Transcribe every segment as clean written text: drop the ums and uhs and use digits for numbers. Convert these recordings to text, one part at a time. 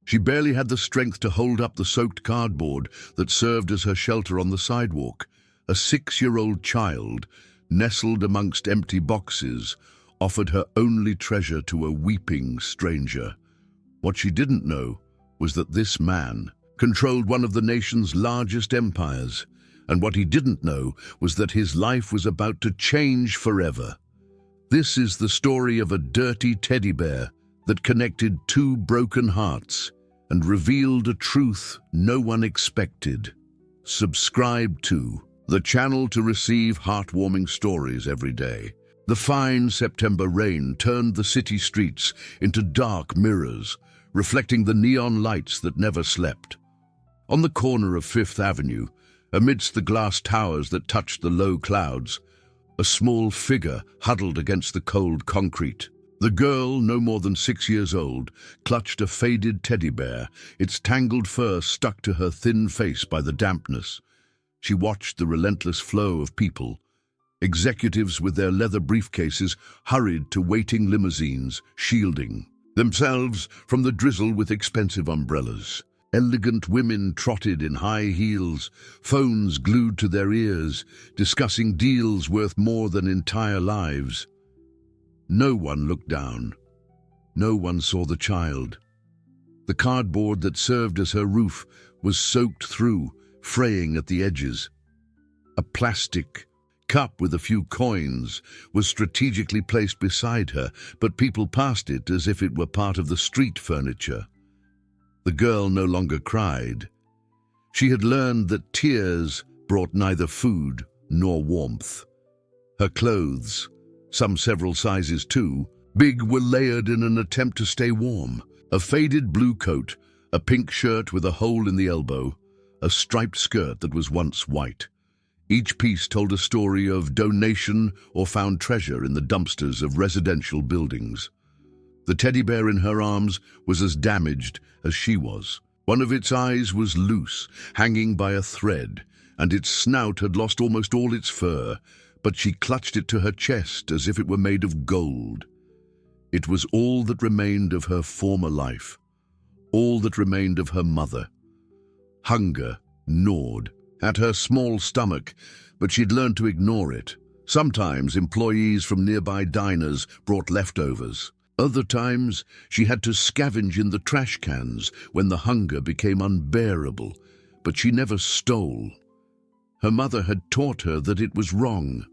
She barely had the strength to hold up the soaked cardboard that served as her shelter on the sidewalk. A 6-year-old child, nestled amongst empty boxes, offered her only treasure to a weeping stranger. What she didn't know was that this man controlled one of the nation's largest empires, and what he didn't know was that his life was about to change forever. This is the story of a dirty teddy bear that connected two broken hearts and revealed a truth no one expected. Subscribe to the channel to receive heartwarming stories every day. The fine September rain turned the city streets into dark mirrors, reflecting the neon lights that never slept. On the corner of Fifth Avenue, amidst the glass towers that touched the low clouds, a small figure huddled against the cold concrete. The girl, no more than 6 years old, clutched a faded teddy bear, its tangled fur stuck to her thin face by the dampness. She watched the relentless flow of people. Executives with their leather briefcases hurried to waiting limousines, shielding themselves from the drizzle with expensive umbrellas. Elegant women trotted in high heels, phones glued to their ears, discussing deals worth more than entire lives. No one looked down. No one saw the child. The cardboard that served as her roof was soaked through, fraying at the edges. A plastic cup with a few coins was strategically placed beside her, but people passed it as if it were part of the street furniture. The girl no longer cried. She had learned that tears brought neither food nor warmth. Her clothes, some several sizes too big, were layered in an attempt to stay warm. A faded blue coat, a pink shirt with a hole in the elbow, a striped skirt that was once white. Each piece told a story of donation or found treasure in the dumpsters of residential buildings. The teddy bear in her arms was as damaged as she was. One of its eyes was loose, hanging by a thread, and its snout had lost almost all its fur, but she clutched it to her chest as if it were made of gold. It was all that remained of her former life, all that remained of her mother. Hunger gnawed at her small stomach, but she'd learned to ignore it. Sometimes employees from nearby diners brought leftovers. Other times she had to scavenge in the trash cans when the hunger became unbearable, but she never stole. Her mother had taught her that it was wrong.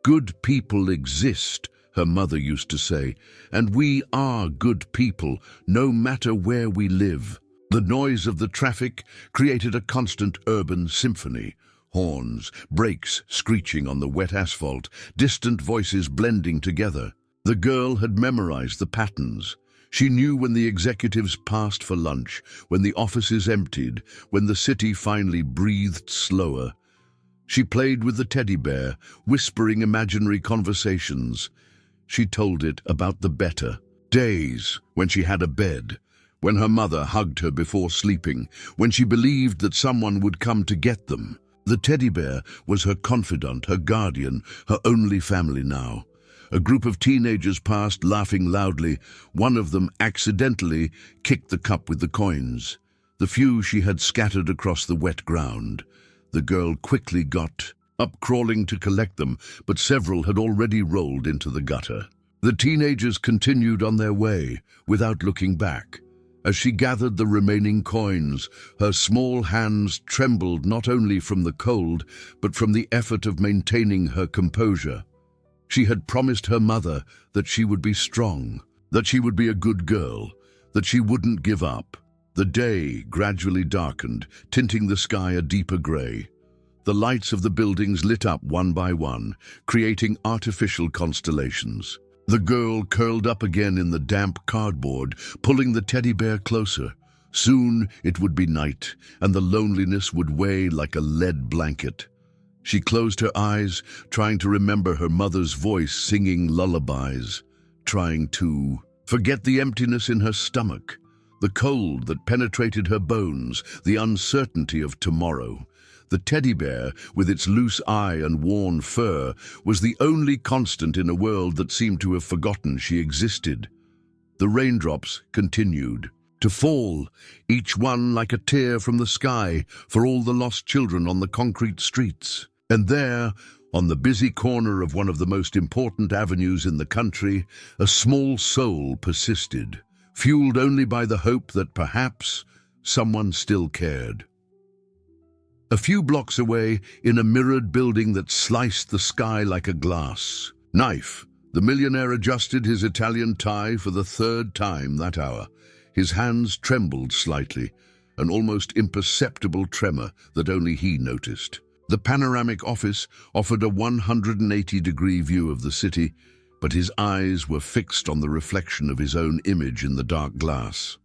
Good people exist, her mother used to say, and we are good people, no matter where we live. The noise of the traffic created a constant urban symphony. Horns, brakes screeching on the wet asphalt, distant voices blending together. The girl had memorized the patterns. She knew when the executives passed for lunch, when the offices emptied, when the city finally breathed slower. She played with the teddy bear, whispering imaginary conversations. She told it about the better days when she had a bed, when her mother hugged her before sleeping, when she believed that someone would come to get them. The teddy bear was her confidant, her guardian, her only family now. A group of teenagers passed, laughing loudly. One of them accidentally kicked the cup with the coins, the few she had scattered across the wet ground. The girl quickly got up, crawling to collect them, but several had already rolled into the gutter. The teenagers continued on their way, without looking back. As she gathered the remaining coins, her small hands trembled not only from the cold, but from the effort of maintaining her composure. She had promised her mother that she would be strong, that she would be a good girl, that she wouldn't give up. The day gradually darkened, tinting the sky a deeper gray. The lights of the buildings lit up one by one, creating artificial constellations. The girl curled up again in the damp cardboard, pulling the teddy bear closer. Soon it would be night, and the loneliness would weigh like a lead blanket. She closed her eyes, trying to remember her mother's voice singing lullabies, trying to forget the emptiness in her stomach, the cold that penetrated her bones, the uncertainty of tomorrow. The teddy bear, with its loose eye and worn fur, was the only constant in a world that seemed to have forgotten she existed. The raindrops continued. to fall, each one like a tear from the sky for all the lost children on the concrete streets. And there, on the busy corner of one of the most important avenues in the country, a small soul persisted, fueled only by the hope that perhaps someone still cared. A few blocks away, in a mirrored building that sliced the sky like a glass knife, the millionaire adjusted his Italian tie for the third time that hour. His hands trembled slightly, an almost imperceptible tremor that only he noticed. The panoramic office offered a 180-degree view of the city, but his eyes were fixed on the reflection of his own image in the dark glass.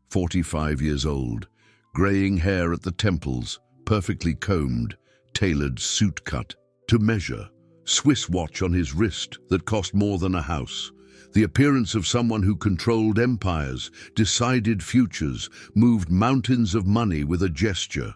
45 years old, graying hair at the temples, perfectly combed, tailored suit cut to measure, Swiss watch on his wrist that cost more than a house. The appearance of someone who controlled empires, decided futures, moved mountains of money with a gesture.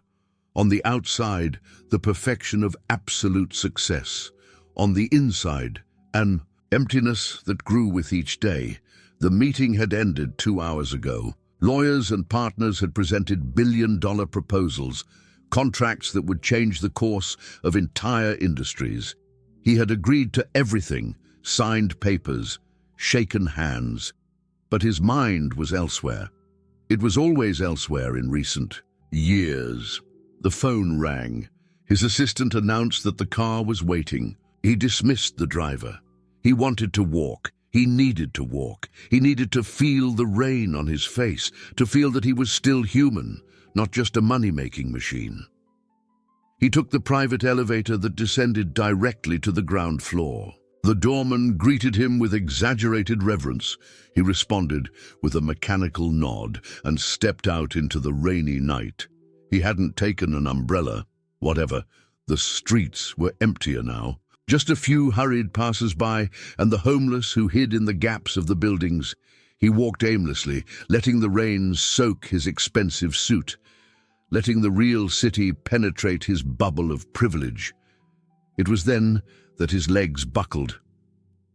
On the outside, the perfection of absolute success. On the inside, an emptiness that grew with each day. The meeting had ended 2 hours ago. Lawyers and partners had presented billion-dollar proposals, contracts that would change the course of entire industries. He had agreed to everything, signed papers, shaken hands, but his mind was elsewhere. It was always elsewhere in recent years. The phone rang. His assistant announced that the car was waiting. He dismissed the driver. He wanted to walk. He needed to walk. He needed to feel the rain on his face, to feel that he was still human, not just a money-making machine. He took the private elevator that descended directly to the ground floor. The doorman greeted him with exaggerated reverence. He responded with a mechanical nod and stepped out into the rainy night. He hadn't taken an umbrella. Whatever, the streets were emptier now. Just a few hurried passers-by and the homeless who hid in the gaps of the buildings. He walked aimlessly, letting the rain soak his expensive suit, letting the real city penetrate his bubble of privilege. It was then that his legs buckled.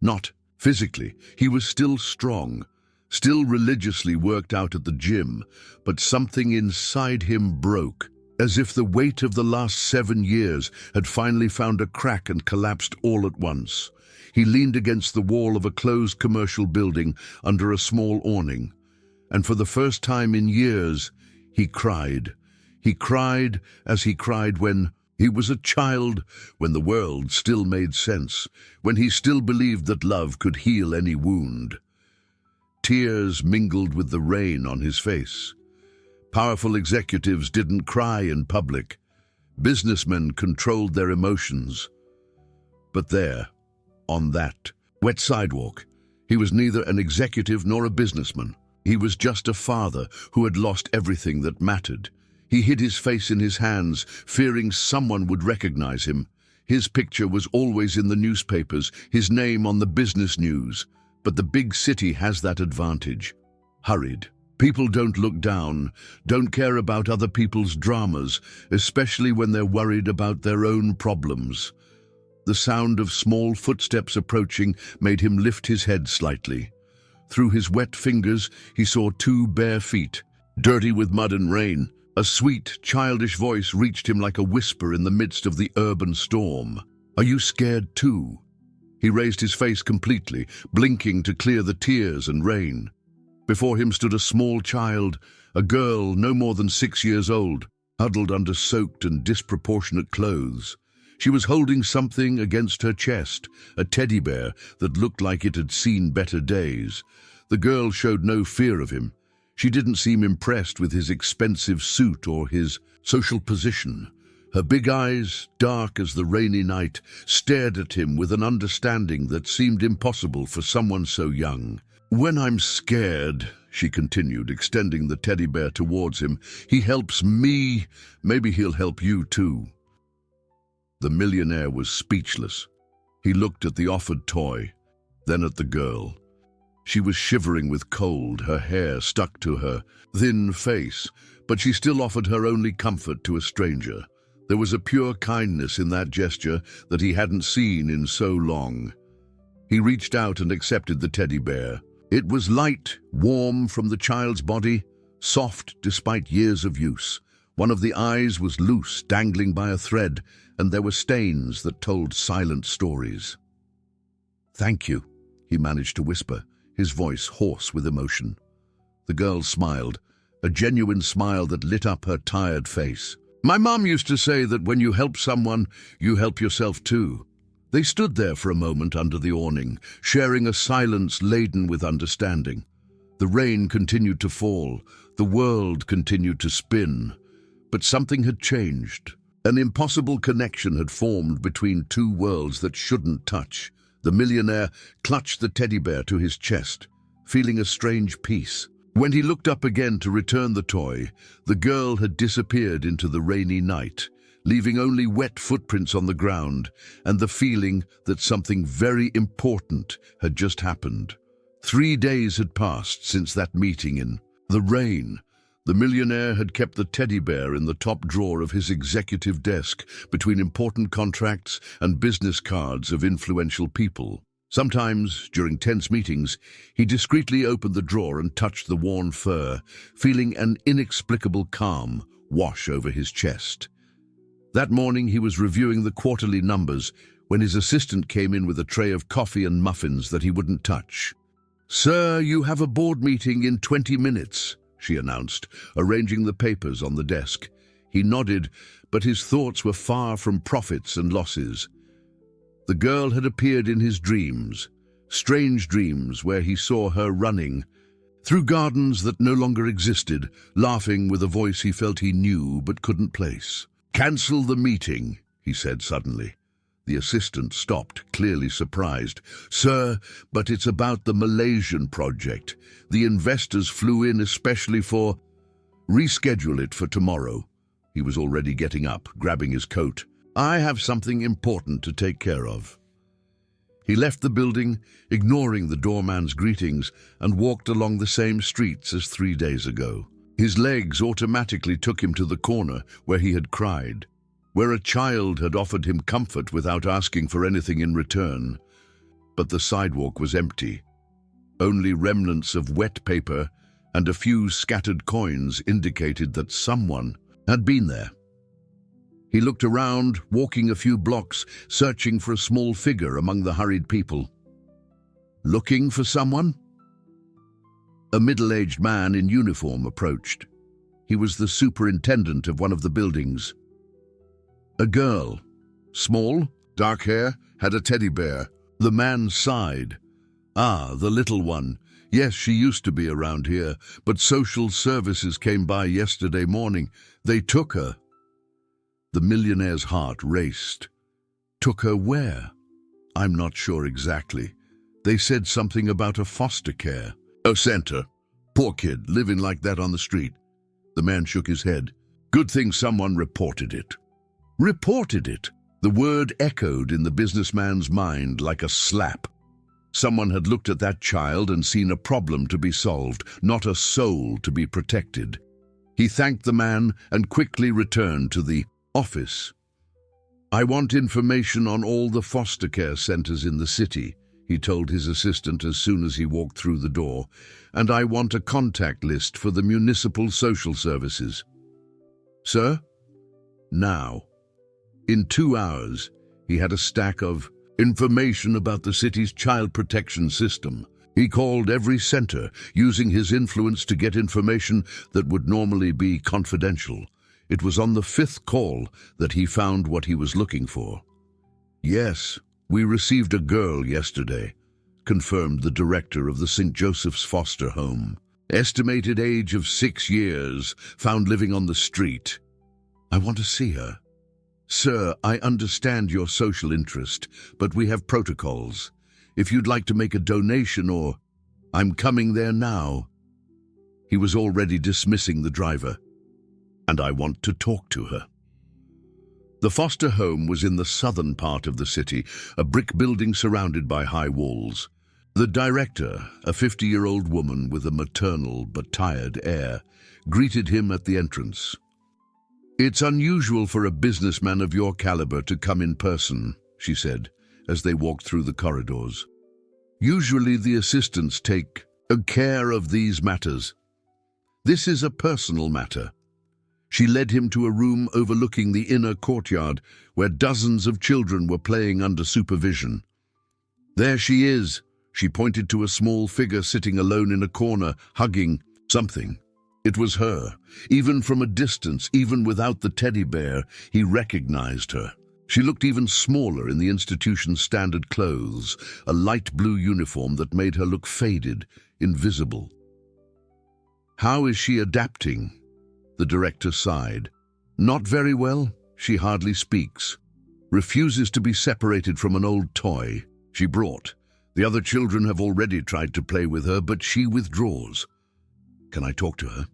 Not physically. He was still strong, still religiously worked out at the gym, but something inside him broke, as if the weight of the last 7 years had finally found a crack and collapsed all at once. He leaned against the wall of a closed commercial building under a small awning, and for the first time in years, he cried. He cried as he cried when he was a child, when the world still made sense, when he still believed that love could heal any wound. Tears mingled with the rain on his face. Powerful executives didn't cry in public. Businessmen controlled their emotions. But there, on that wet sidewalk, he was neither an executive nor a businessman. He was just a father who had lost everything that mattered. He hid his face in his hands, fearing someone would recognize him. His picture was always in the newspapers, his name on the business news. But the big city has that advantage. Hurried. People don't look down, don't care about other people's dramas, especially when they're worried about their own problems. The sound of small footsteps approaching made him lift his head slightly. Through his wet fingers, he saw 2 bare feet, dirty with mud and rain. A sweet, childish voice reached him like a whisper in the midst of the urban storm. "Are you scared too?" He raised his face completely, blinking to clear the tears and rain. Before him stood a small child, a girl no more than 6 years old, huddled under soaked and disproportionate clothes. She was holding something against her chest, a teddy bear that looked like it had seen better days. The girl showed no fear of him. She didn't seem impressed with his expensive suit or his social position. Her big eyes, dark as the rainy night, stared at him with an understanding that seemed impossible for someone so young. "When I'm scared," she continued, extending the teddy bear towards him, "he helps me. Maybe he'll help you too." The millionaire was speechless. He looked at the offered toy, then at the girl. She was shivering with cold, her hair stuck to her thin face, but she still offered her only comfort to a stranger. There was a pure kindness in that gesture that he hadn't seen in so long. He reached out and accepted the teddy bear. It was light, warm from the child's body, soft despite years of use. One of the eyes was loose, dangling by a thread, and there were stains that told silent stories. "Thank you," he managed to whisper, his voice hoarse with emotion. The girl smiled, a genuine smile that lit up her tired face. "My mom used to say that when you help someone, you help yourself too." They stood there for a moment under the awning, sharing a silence laden with understanding. The rain continued to fall, the world continued to spin, but something had changed. An impossible connection had formed between two worlds that shouldn't touch. The millionaire clutched the teddy bear to his chest, feeling a strange peace. When he looked up again to return the toy, the girl had disappeared into the rainy night, leaving only wet footprints on the ground and the feeling that something very important had just happened. 3 days had passed since that meeting in the rain. The millionaire had kept the teddy bear in the top drawer of his executive desk between important contracts and business cards of influential people. Sometimes, during tense meetings, he discreetly opened the drawer and touched the worn fur, feeling an inexplicable calm wash over his chest. That morning he was reviewing the quarterly numbers when his assistant came in with a tray of coffee and muffins that he wouldn't touch. "Sir, you have a board meeting in 20 minutes, she announced, arranging the papers on the desk. He nodded, but his thoughts were far from profits and losses. The girl had appeared in his dreams, strange dreams where he saw her running through gardens that no longer existed, laughing with a voice he felt he knew but couldn't place. "Cancel the meeting," he said suddenly. The assistant stopped, clearly surprised. "Sir, but it's about the Malaysian project. The investors flew in especially for—" "Reschedule it for tomorrow." He was already getting up, grabbing his coat. "I have something important to take care of." He left the building, ignoring the doorman's greetings, and walked along the same streets as 3 days ago. His legs automatically took him to the corner where he had cried, where a child had offered him comfort without asking for anything in return. But the sidewalk was empty. Only remnants of wet paper and a few scattered coins indicated that someone had been there. He looked around, walking a few blocks, searching for a small figure among the hurried people. Looking for someone? A middle-aged man in uniform approached. He was the superintendent of one of the buildings. A girl, small, dark hair, had a teddy bear. The man sighed. "Ah, the little one. Yes, she used to be around here, but social services came by yesterday morning. They took her." The millionaire's heart raced. "Took her where?" "I'm not sure exactly. They said something about a foster care." "A center. Poor kid, living like that on the street." The man shook his head. "Good thing someone reported it." Reported it? The word echoed in the businessman's mind like a slap. Someone had looked at that child and seen a problem to be solved, not a soul to be protected. He thanked the man and quickly returned to the office. "I want information on all the foster care centers in the city," he told his assistant as soon as he walked through the door, "and I want a contact list for the municipal social services." "Sir?" "Now." In 2 hours, he had a stack of information about the city's child protection system. He called every center, using his influence to get information that would normally be confidential. It was on the 5th call that he found what he was looking for. "Yes, we received a girl yesterday," confirmed the director of the St. Joseph's foster home. "Estimated age of 6 years, found living on the street." "I want to see her." "Sir, I understand your social interest, but we have protocols. If you'd like to make a donation or—" "I'm coming there now." He was already dismissing the driver. "And I want to talk to her." The foster home was in the southern part of the city, a brick building surrounded by high walls. The director, a 50-year-old woman with a maternal but tired air, greeted him at the entrance. "It's unusual for a businessman of your caliber to come in person," she said, as they walked through the corridors. "Usually the assistants take care of these matters." This is a personal matter. She led him to a room overlooking the inner courtyard where dozens of children were playing under supervision. There she is. She pointed to a small figure sitting alone in a corner, hugging something. It was her. Even from a distance, even without the teddy bear, he recognized her. She looked even smaller in the institution's standard clothes, a light blue uniform that made her look faded, invisible. How is she adapting? The director sighed. Not very well. She hardly speaks. Refuses to be separated from an old toy she brought. The other children have already tried to play with her, but she withdraws. Can I talk to her?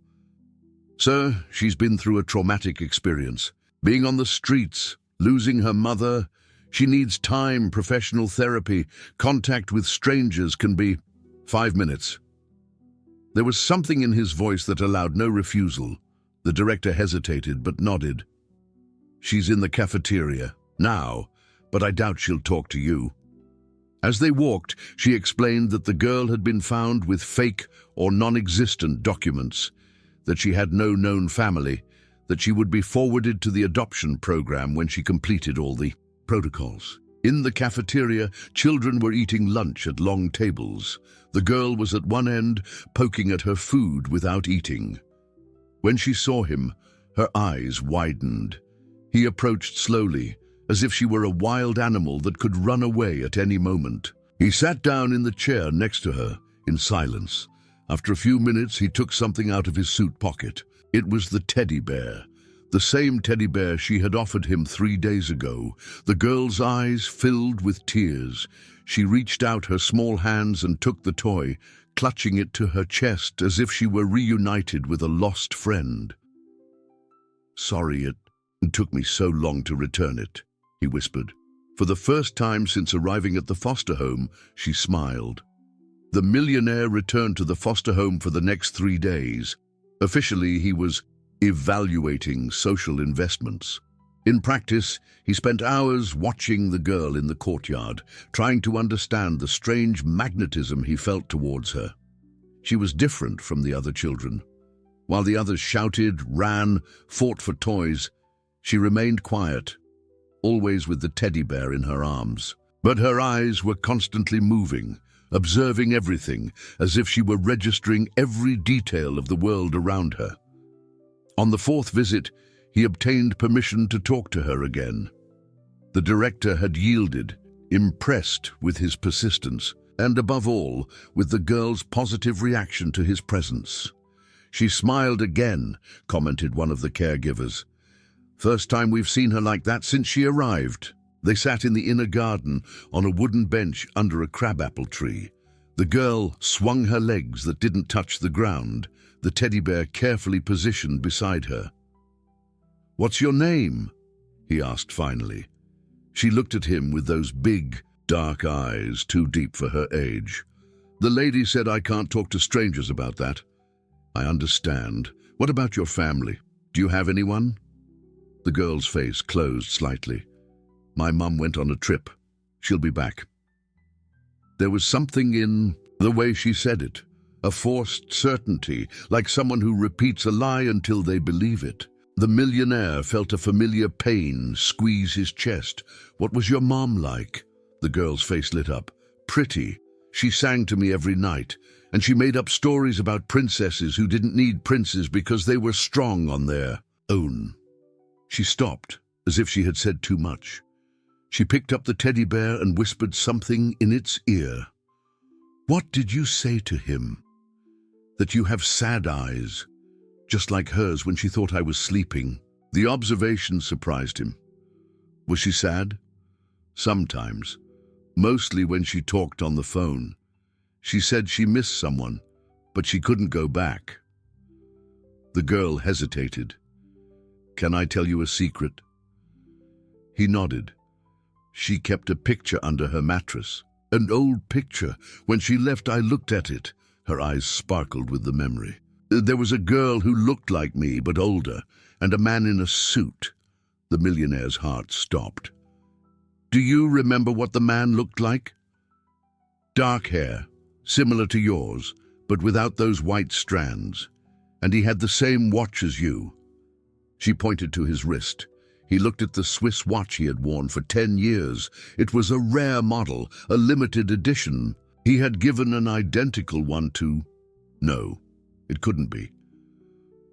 Sir, she's been through a traumatic experience. Being on the streets, losing her mother. She needs time, professional therapy. Contact with strangers can be 5 minutes. There was something in his voice that allowed no refusal. The director hesitated but nodded. She's in the cafeteria now, but I doubt she'll talk to you. As they walked, she explained that the girl had been found with fake or non-existent documents, that she had no known family, that she would be forwarded to the adoption program when she completed all the protocols. In the cafeteria, children were eating lunch at long tables. The girl was at one end, poking at her food without eating. When she saw him, her eyes widened. He approached slowly, as if she were a wild animal that could run away at any moment. He sat down in the chair next to her, in silence. After a few minutes, he took something out of his suit pocket. It was the teddy bear, the same teddy bear she had offered him 3 days ago. The girl's eyes filled with tears. She reached out her small hands and took the toy, clutching it to her chest as if she were reunited with a lost friend. Sorry it took me so long to return it, he whispered. For the first time since arriving at the foster home, she smiled. The millionaire returned to the foster home for the next 3 days. Officially, he was evaluating social investments. In practice, he spent hours watching the girl in the courtyard, trying to understand the strange magnetism he felt towards her. She was different from the other children. While the others shouted, ran, fought for toys, she remained quiet, always with the teddy bear in her arms. But her eyes were constantly moving, observing everything, as if she were registering every detail of the world around her. On the 4th visit, he obtained permission to talk to her again. The director had yielded, impressed with his persistence, and above all, with the girl's positive reaction to his presence. She smiled again, commented one of the caregivers. First time we've seen her like that since she arrived. They sat in the inner garden on a wooden bench under a crabapple tree. The girl swung her legs that didn't touch the ground, the teddy bear carefully positioned beside her. "What's your name?" he asked finally. She looked at him with those big, dark eyes, too deep for her age. "The lady said I can't talk to strangers about that." "I understand. What about your family? Do you have anyone?" The girl's face closed slightly. "My mum went on a trip. She'll be back." There was something in the way she said it, a forced certainty, like someone who repeats a lie until they believe it. The millionaire felt a familiar pain squeeze his chest. "What was your mom like?" The girl's face lit up. "Pretty. She sang to me every night, and she made up stories about princesses who didn't need princes because they were strong on their own." She stopped, as if she had said too much. She picked up the teddy bear and whispered something in its ear. "What did you say to him?" "That you have sad eyes, just like hers when she thought I was sleeping." The observation surprised him. Was she sad? Sometimes, mostly when she talked on the phone. She said she missed someone, but she couldn't go back. The girl hesitated. "Can I tell you a secret?" He nodded. She kept a picture under her mattress. An old picture. When she left, I looked at it. Her eyes sparkled with the memory. There was a girl who looked like me, but older, and a man in a suit. The millionaire's heart stopped. "Do you remember what the man looked like?" "Dark hair, similar to yours, but without those white strands. And he had the same watch as you." She pointed to his wrist. He looked at the Swiss watch he had worn for 10 years. It was a rare model, a limited edition. He had given an identical one to... No, it couldn't be.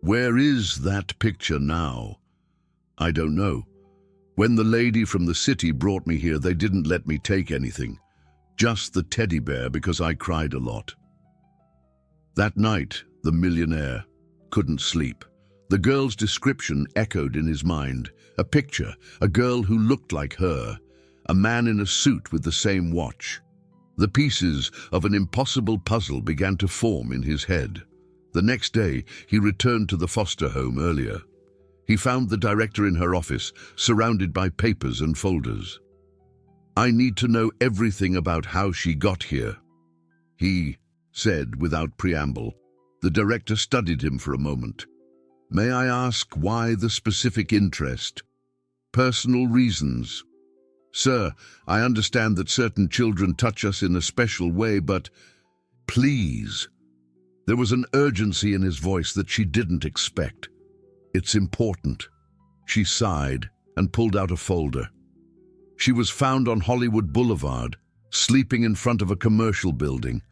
"Where is that picture now?" "I don't know. When the lady from the city brought me here, they didn't let me take anything. Just the teddy bear because I cried a lot." That night, the millionaire couldn't sleep. The girl's description echoed in his mind. A picture, a girl who looked like her, a man in a suit with the same watch. The pieces of an impossible puzzle began to form in his head. The next day, he returned to the foster home earlier. He found the director in her office, surrounded by papers and folders. "I need to know everything about how she got here," he said without preamble. The director studied him for a moment. "May I ask why the specific interest?" "Personal reasons." "Sir, I understand that certain children touch us in a special way, but please." There was an urgency in his voice that she didn't expect. "It's important." She sighed and pulled out a folder. She was found on Hollywood Boulevard, sleeping in front of a commercial building.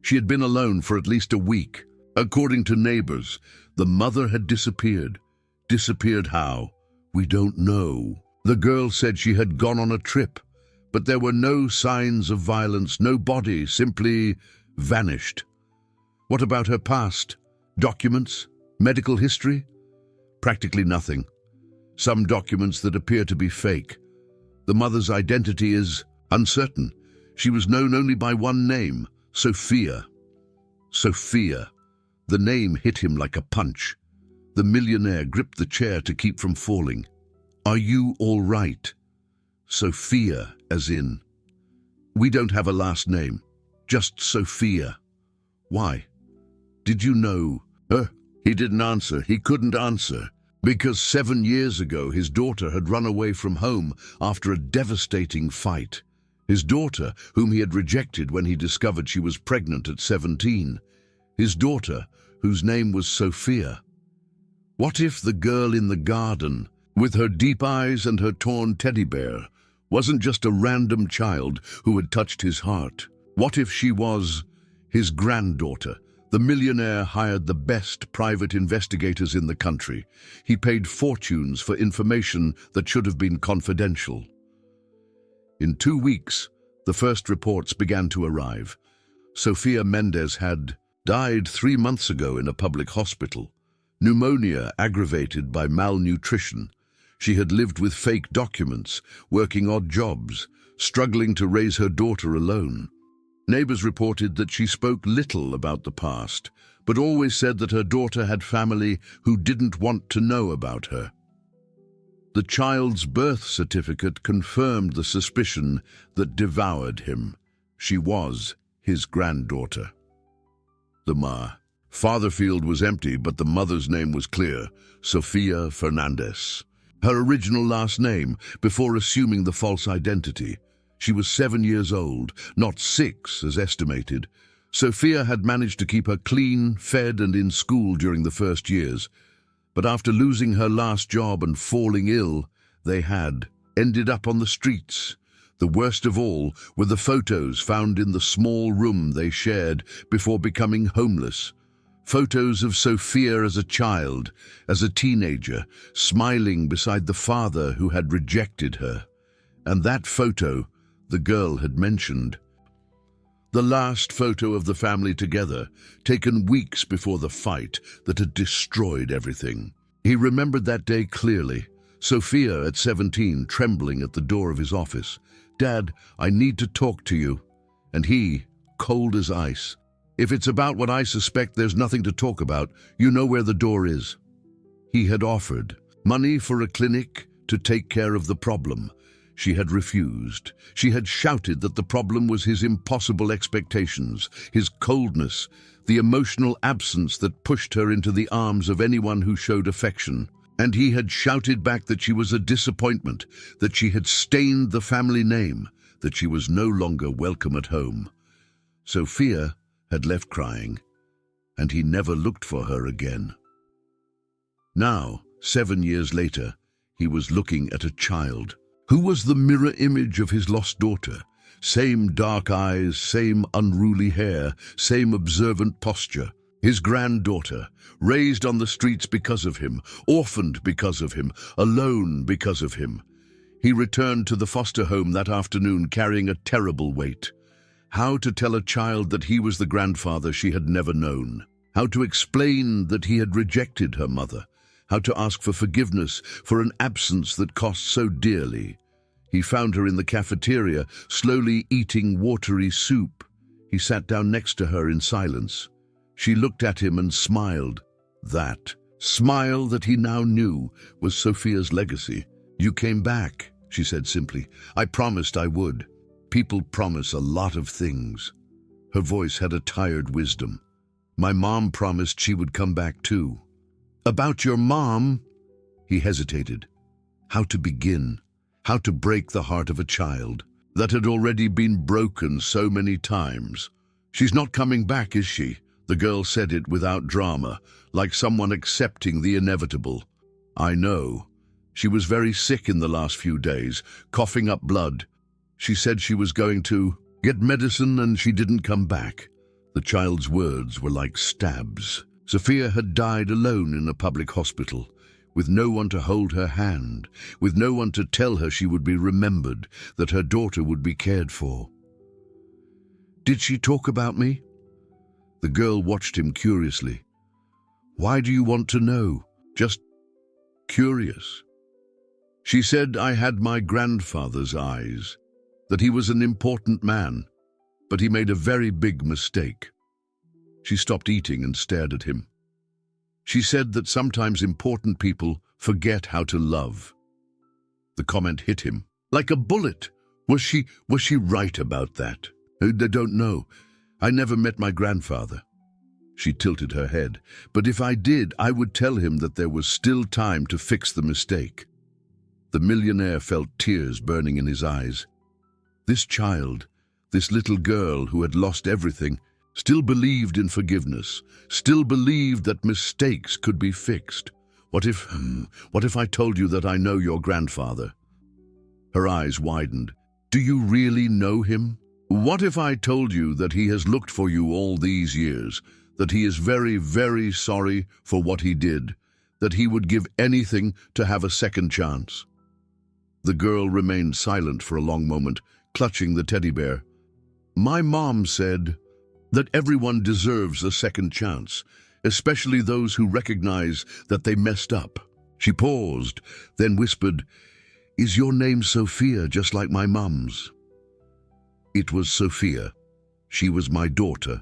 She had been alone for at least a week. According to neighbors, the mother had disappeared. Disappeared how? "We don't know." The girl said she had gone on a trip, but there were no signs of violence, no body, simply vanished. What about her past? Documents? Medical history? Practically nothing. Some documents that appear to be fake. The mother's identity is uncertain. She was known only by one name, Sophia. Sophia. The name hit him like a punch. The millionaire gripped the chair to keep from falling. "Are you all right?" "Sophia, as in..." "We don't have a last name. Just Sophia." "Why? Did you know?" He didn't answer. He couldn't answer. Because 7 years ago, his daughter had run away from home after a devastating fight. His daughter, whom he had rejected when he discovered she was pregnant at 17. His daughter, whose name was Sophia. What if the girl in the garden, with her deep eyes and her torn teddy bear, wasn't just a random child who had touched his heart? What if she was his granddaughter? The millionaire hired the best private investigators in the country. He paid fortunes for information that should have been confidential. In 2 weeks, the first reports began to arrive. Sofia Mendez had died 3 months ago in a public hospital. Pneumonia aggravated by malnutrition. She had lived with fake documents, working odd jobs, struggling to raise her daughter alone. Neighbors reported that she spoke little about the past, but always said that her daughter had family who didn't want to know about her. The child's birth certificate confirmed the suspicion that devoured him. She was his granddaughter. The father field was empty, but the mother's name was clear, Sofia Fernandez. Her original last name, before assuming the false identity. She was 7 years old, not 6 as estimated. Sophia had managed to keep her clean, fed and in school during the first years. But after losing her last job and falling ill, they had ended up on the streets. The worst of all were the photos found in the small room they shared before becoming homeless. Photos of Sophia as a child, as a teenager, smiling beside the father who had rejected her. And that photo the girl had mentioned. The last photo of the family together, taken weeks before the fight that had destroyed everything. He remembered that day clearly. Sophia, at 17, trembling at the door of his office. "Dad, I need to talk to you." And he, cold as ice. "If it's about what I suspect, there's nothing to talk about. You know where the door is." He had offered money for a clinic to take care of the problem. She had refused. She had shouted that the problem was his impossible expectations, his coldness, the emotional absence that pushed her into the arms of anyone who showed affection. And he had shouted back that she was a disappointment, that she had stained the family name, that she was no longer welcome at home. Sophia had left crying. and he never looked for her again. Now, 7 years later, he was looking at a child who was the mirror image of his lost daughter. Same dark eyes, same unruly hair, same observant posture. His granddaughter, raised on the streets because of him, orphaned because of him, alone because of him. He returned to the foster home that afternoon carrying a terrible weight. How to tell a child that he was the grandfather she had never known? How to explain that he had rejected her mother? How to ask for forgiveness for an absence that cost so dearly? He found her in the cafeteria, slowly eating watery soup. He sat down next to her in silence. She looked at him and smiled. That smile that he now knew was Sophia's legacy. "You came back," she said simply. "I promised I would. People promise a lot of things." Her voice had a tired wisdom. "My mom promised she would come back too." "About your mom?" He hesitated. How to begin? How to break the heart of a child that had already been broken so many times? "She's not coming back, is she?" The girl said it without drama, like someone accepting the inevitable. "I know. She was very sick in the last few days, coughing up blood. She said she was going to get medicine and she didn't come back." The child's words were like stabs. Sophia had died alone in a public hospital, with no one to hold her hand, with no one to tell her she would be remembered, that her daughter would be cared for. "Did she talk about me?" The girl watched him curiously. "Why do you want to know?" "Just curious." "She said I had my grandfather's eyes, that he was an important man, but he made a very big mistake." She stopped eating and stared at him. "She said that sometimes important people forget how to love." The comment hit him like a bullet. Was she right about that? "I don't know. I never met my grandfather." She tilted her head. "But if I did, I would tell him that there was still time to fix the mistake." The millionaire felt tears burning in his eyes. This child, this little girl who had lost everything, still believed in forgiveness, still believed that mistakes could be fixed. What if I told you that I know your grandfather?" Her eyes widened. "Do you really know him? What if I told you that he has looked for you all these years, that he is very, very sorry for what he did, that he would give anything to have a second chance?" The girl remained silent for a long moment, clutching the teddy bear. "My mom said that everyone deserves a second chance, especially those who recognize that they messed up." She paused, then whispered, "Is your name Sophia, just like my mom's?" "It was Sophia. She was my daughter."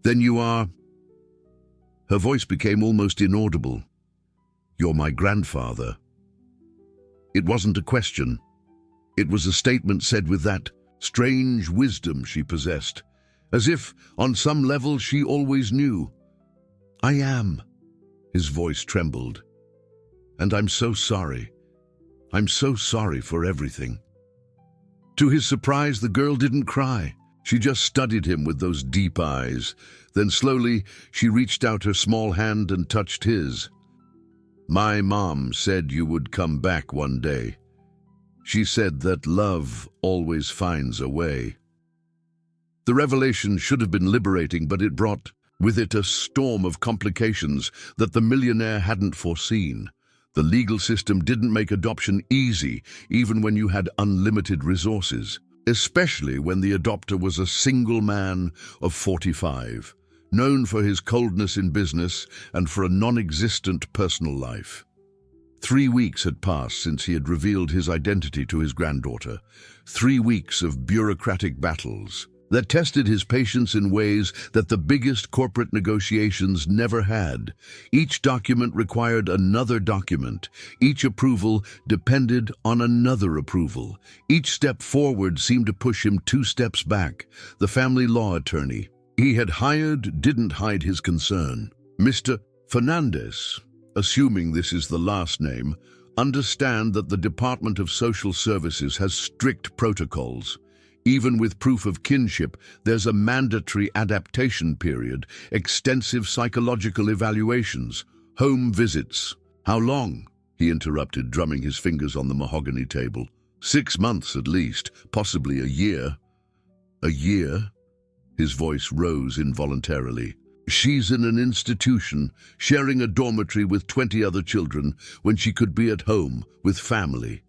"Then you are—" Her voice became almost inaudible. "You're my grandfather." It wasn't a question. It was a statement said with that strange wisdom she possessed, as if, on some level, she always knew. "I am." His voice trembled. "And I'm so sorry. I'm so sorry for everything." To his surprise, the girl didn't cry. She just studied him with those deep eyes. Then slowly, she reached out her small hand and touched his. "My mom said you would come back one day. She said that love always finds a way." The revelation should have been liberating, but it brought with it a storm of complications that the millionaire hadn't foreseen. The legal system didn't make adoption easy, even when you had unlimited resources, especially when the adopter was a single man of 45, known for his coldness in business and for a non-existent personal life. 3 weeks had passed since he had revealed his identity to his granddaughter. 3 weeks of bureaucratic battles that tested his patience in ways that the biggest corporate negotiations never had. Each document required another document. Each approval depended on another approval. Each step forward seemed to push him 2 steps back. The family law attorney he had hired didn't hide his concern. Mr. Fernandez, assuming this is the last name, understand that the Department of Social Services has strict protocols. Even with proof of kinship, there's a mandatory adaptation period, extensive psychological evaluations, home visits. How long? He interrupted, drumming his fingers on the mahogany table. 6 months at least, possibly a year. A year? His voice rose involuntarily. She's in an institution, sharing a dormitory with 20 other children, when she could be at home, with family.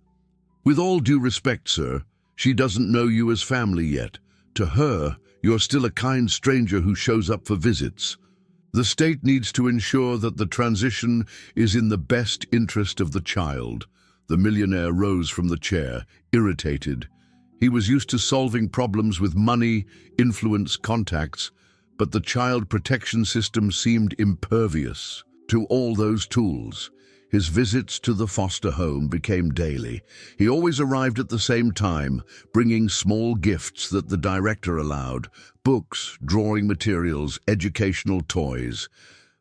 With all due respect, sir, she doesn't know you as family yet. To her, you're still a kind stranger who shows up for visits. The state needs to ensure that the transition is in the best interest of the child. The millionaire rose from the chair, irritated. He was used to solving problems with money, influence, contacts, but the child protection system seemed impervious to all those tools. His visits to the foster home became daily. He always arrived at the same time, bringing small gifts that the director allowed, books, drawing materials, educational toys.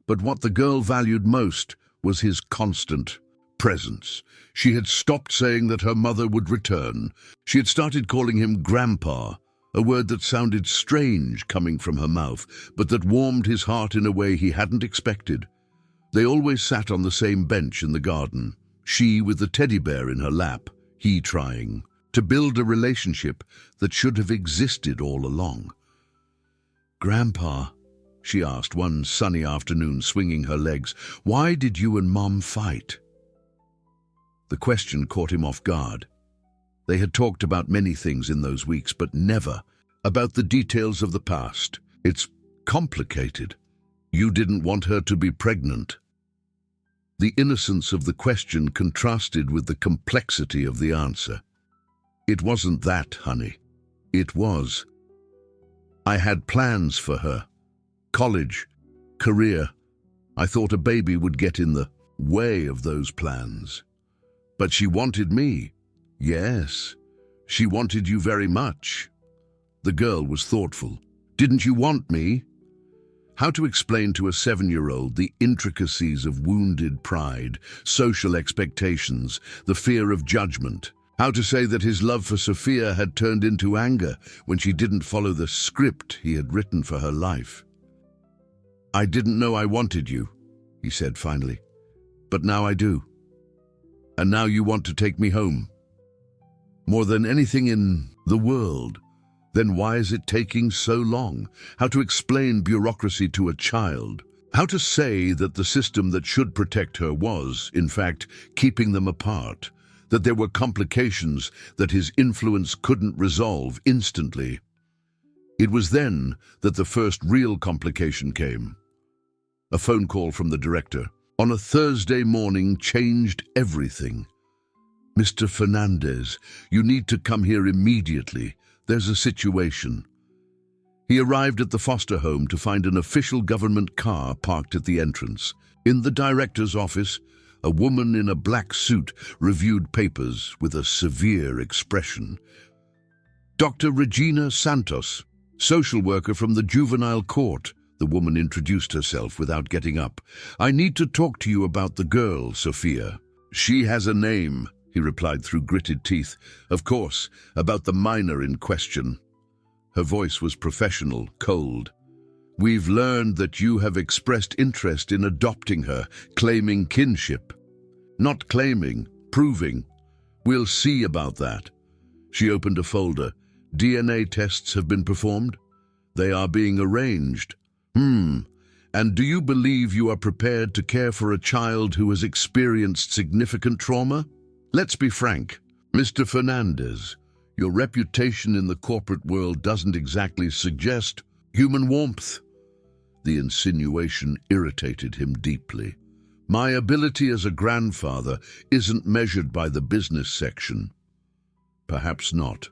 But what the girl valued most was his constant presence. She had stopped saying that her mother would return. She had started calling him Grandpa, a word that sounded strange coming from her mouth, but that warmed his heart in a way he hadn't expected. They always sat on the same bench in the garden, she with the teddy bear in her lap, he trying to build a relationship that should have existed all along. "Grandpa," she asked one sunny afternoon, swinging her legs, "why did you and Mom fight?" The question caught him off guard. They had talked about many things in those weeks, but never about the details of the past. "It's complicated. You didn't want her to be pregnant." The innocence of the question contrasted with the complexity of the answer. "It wasn't that, honey. It was. I had plans for her. College, career. I thought a baby would get in the way of those plans. But she wanted me. Yes, she wanted you very much." The girl was thoughtful. "Didn't you want me?" How to explain to a 7-year-old the intricacies of wounded pride, social expectations, the fear of judgment? How to say that his love for Sophia had turned into anger when she didn't follow the script he had written for her life? "I didn't know I wanted you," he said finally. "But now I do. And now you want to take me home. More than anything in the world. Then why is it taking so long? How to explain bureaucracy to a child? How to say that the system that should protect her was, in fact, keeping them apart? That there were complications that his influence couldn't resolve instantly? It was then that the first real complication came. A phone call from the director on a Thursday morning changed everything. "Mr. Fernandez, you need to come here immediately. There's a situation." He arrived at the foster home to find an official government car parked at the entrance. In the director's office, a woman in a black suit reviewed papers with a severe expression. "Dr. Regina Santos, social worker from the juvenile court," the woman introduced herself without getting up. "I need to talk to you about the girl, Sophia." "She has a name," he replied through gritted teeth. "Of course, about the minor in question." Her voice was professional, cold. "We've learned that you have expressed interest in adopting her, claiming kinship." "Not claiming, proving. We'll see about that." She opened a folder. "DNA tests have been performed. They are being arranged." And do you believe you are prepared to care for a child who has experienced significant trauma? Let's be frank, Mr. Fernandez, your reputation in the corporate world doesn't exactly suggest human warmth." The insinuation irritated him deeply. "My ability as a grandfather isn't measured by the business section." Perhaps not,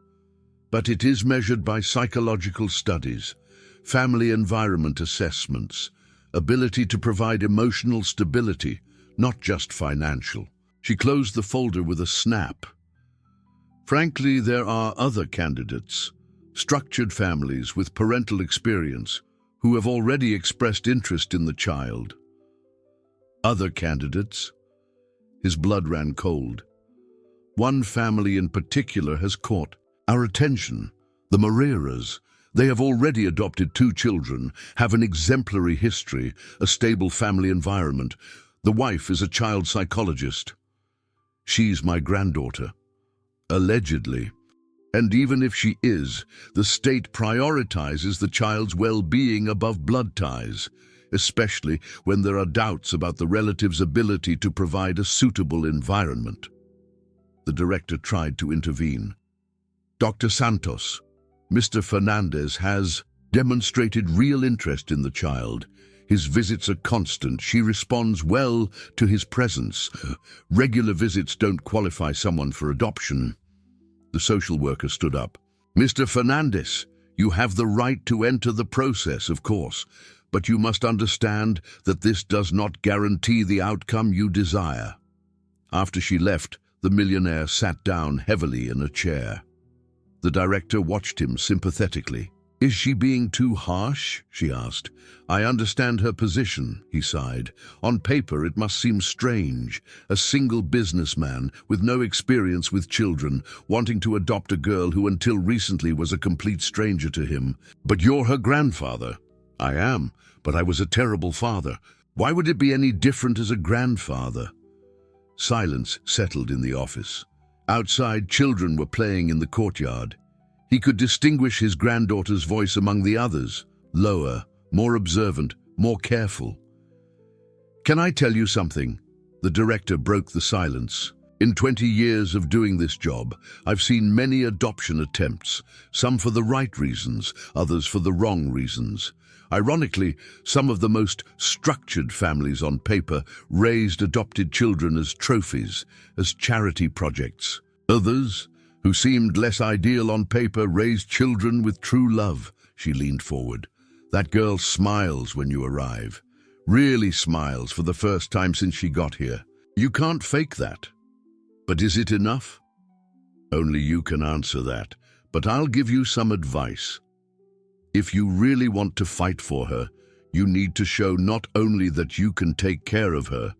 but it is measured by psychological studies, family environment assessments, ability to provide emotional stability, not just financial. She closed the folder with a snap. "Frankly, there are other candidates, structured families with parental experience, who have already expressed interest in the child." "Other candidates?" His blood ran cold. "One family in particular has caught our attention. The Moreiras, they have already adopted 2 children, have an exemplary history, a stable family environment. The wife is a child psychologist. She's my granddaughter. Allegedly. And even if she is, the state prioritizes the child's well-being above blood ties, especially when there are doubts about the relative's ability to provide a suitable environment. The director tried to intervene. Dr. Santos, Mr. Fernandez has demonstrated real interest in the child. His visits are constant. She responds well to his presence. Regular visits don't qualify someone for adoption. The social worker stood up. Mr. Fernandez, you have the right to enter the process, of course, but you must understand that this does not guarantee the outcome you desire. After she left, the millionaire sat down heavily in a chair. The director watched him sympathetically. Is she being too harsh? She asked. I understand her position, he sighed. On paper, it must seem strange. A single businessman with no experience with children, wanting to adopt a girl who until recently was a complete stranger to him. But you're her grandfather. I am, but I was a terrible father. Why would it be any different as a grandfather? Silence settled in the office. Outside, children were playing in the courtyard. He could distinguish his granddaughter's voice among the others, lower, more observant, more careful. Can I tell you something? The director broke the silence. In 20 years of doing this job, I've seen many adoption attempts, some for the right reasons, others for the wrong reasons. Ironically, some of the most structured families on paper raised adopted children as trophies, as charity projects. Others, who seemed less ideal on paper, raised children with true love. She leaned forward. That girl smiles when you arrive. Really smiles for the first time since she got here. You can't fake that. But is it enough? Only you can answer that. But I'll give you some advice. If you really want to fight for her, you need to show not only that you can take care of her,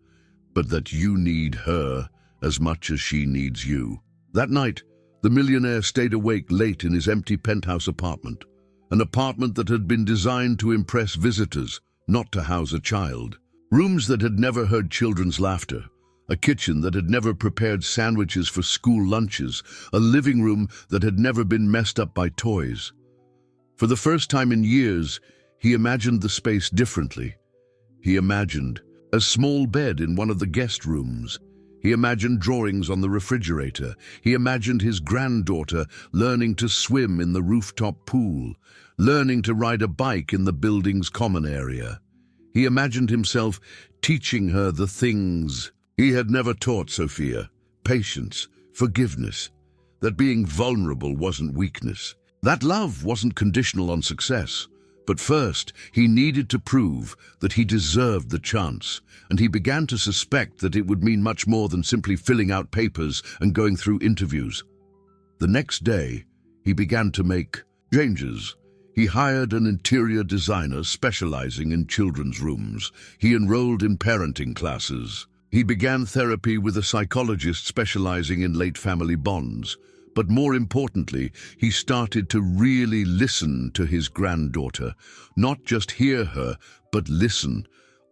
but that you need her as much as she needs you. That night, the millionaire stayed awake late in his empty penthouse apartment, an apartment that had been designed to impress visitors, not to house a child. Rooms that had never heard children's laughter, a kitchen that had never prepared sandwiches for school lunches, a living room that had never been messed up by toys. For the first time in years, he imagined the space differently. He imagined a small bed in one of the guest rooms. He imagined drawings on the refrigerator. He imagined his granddaughter learning to swim in the rooftop pool, learning to ride a bike in the building's common area. He imagined himself teaching her the things he had never taught Sophia: patience, forgiveness, that being vulnerable wasn't weakness. That love wasn't conditional on success. But first, he needed to prove that he deserved the chance, and he began to suspect that it would mean much more than simply filling out papers and going through interviews. The next day, he began to make changes. He hired an interior designer specializing in children's rooms. He enrolled in parenting classes. He began therapy with a psychologist specializing in late family bonds. But more importantly, he started to really listen to his granddaughter. Not just hear her, but listen.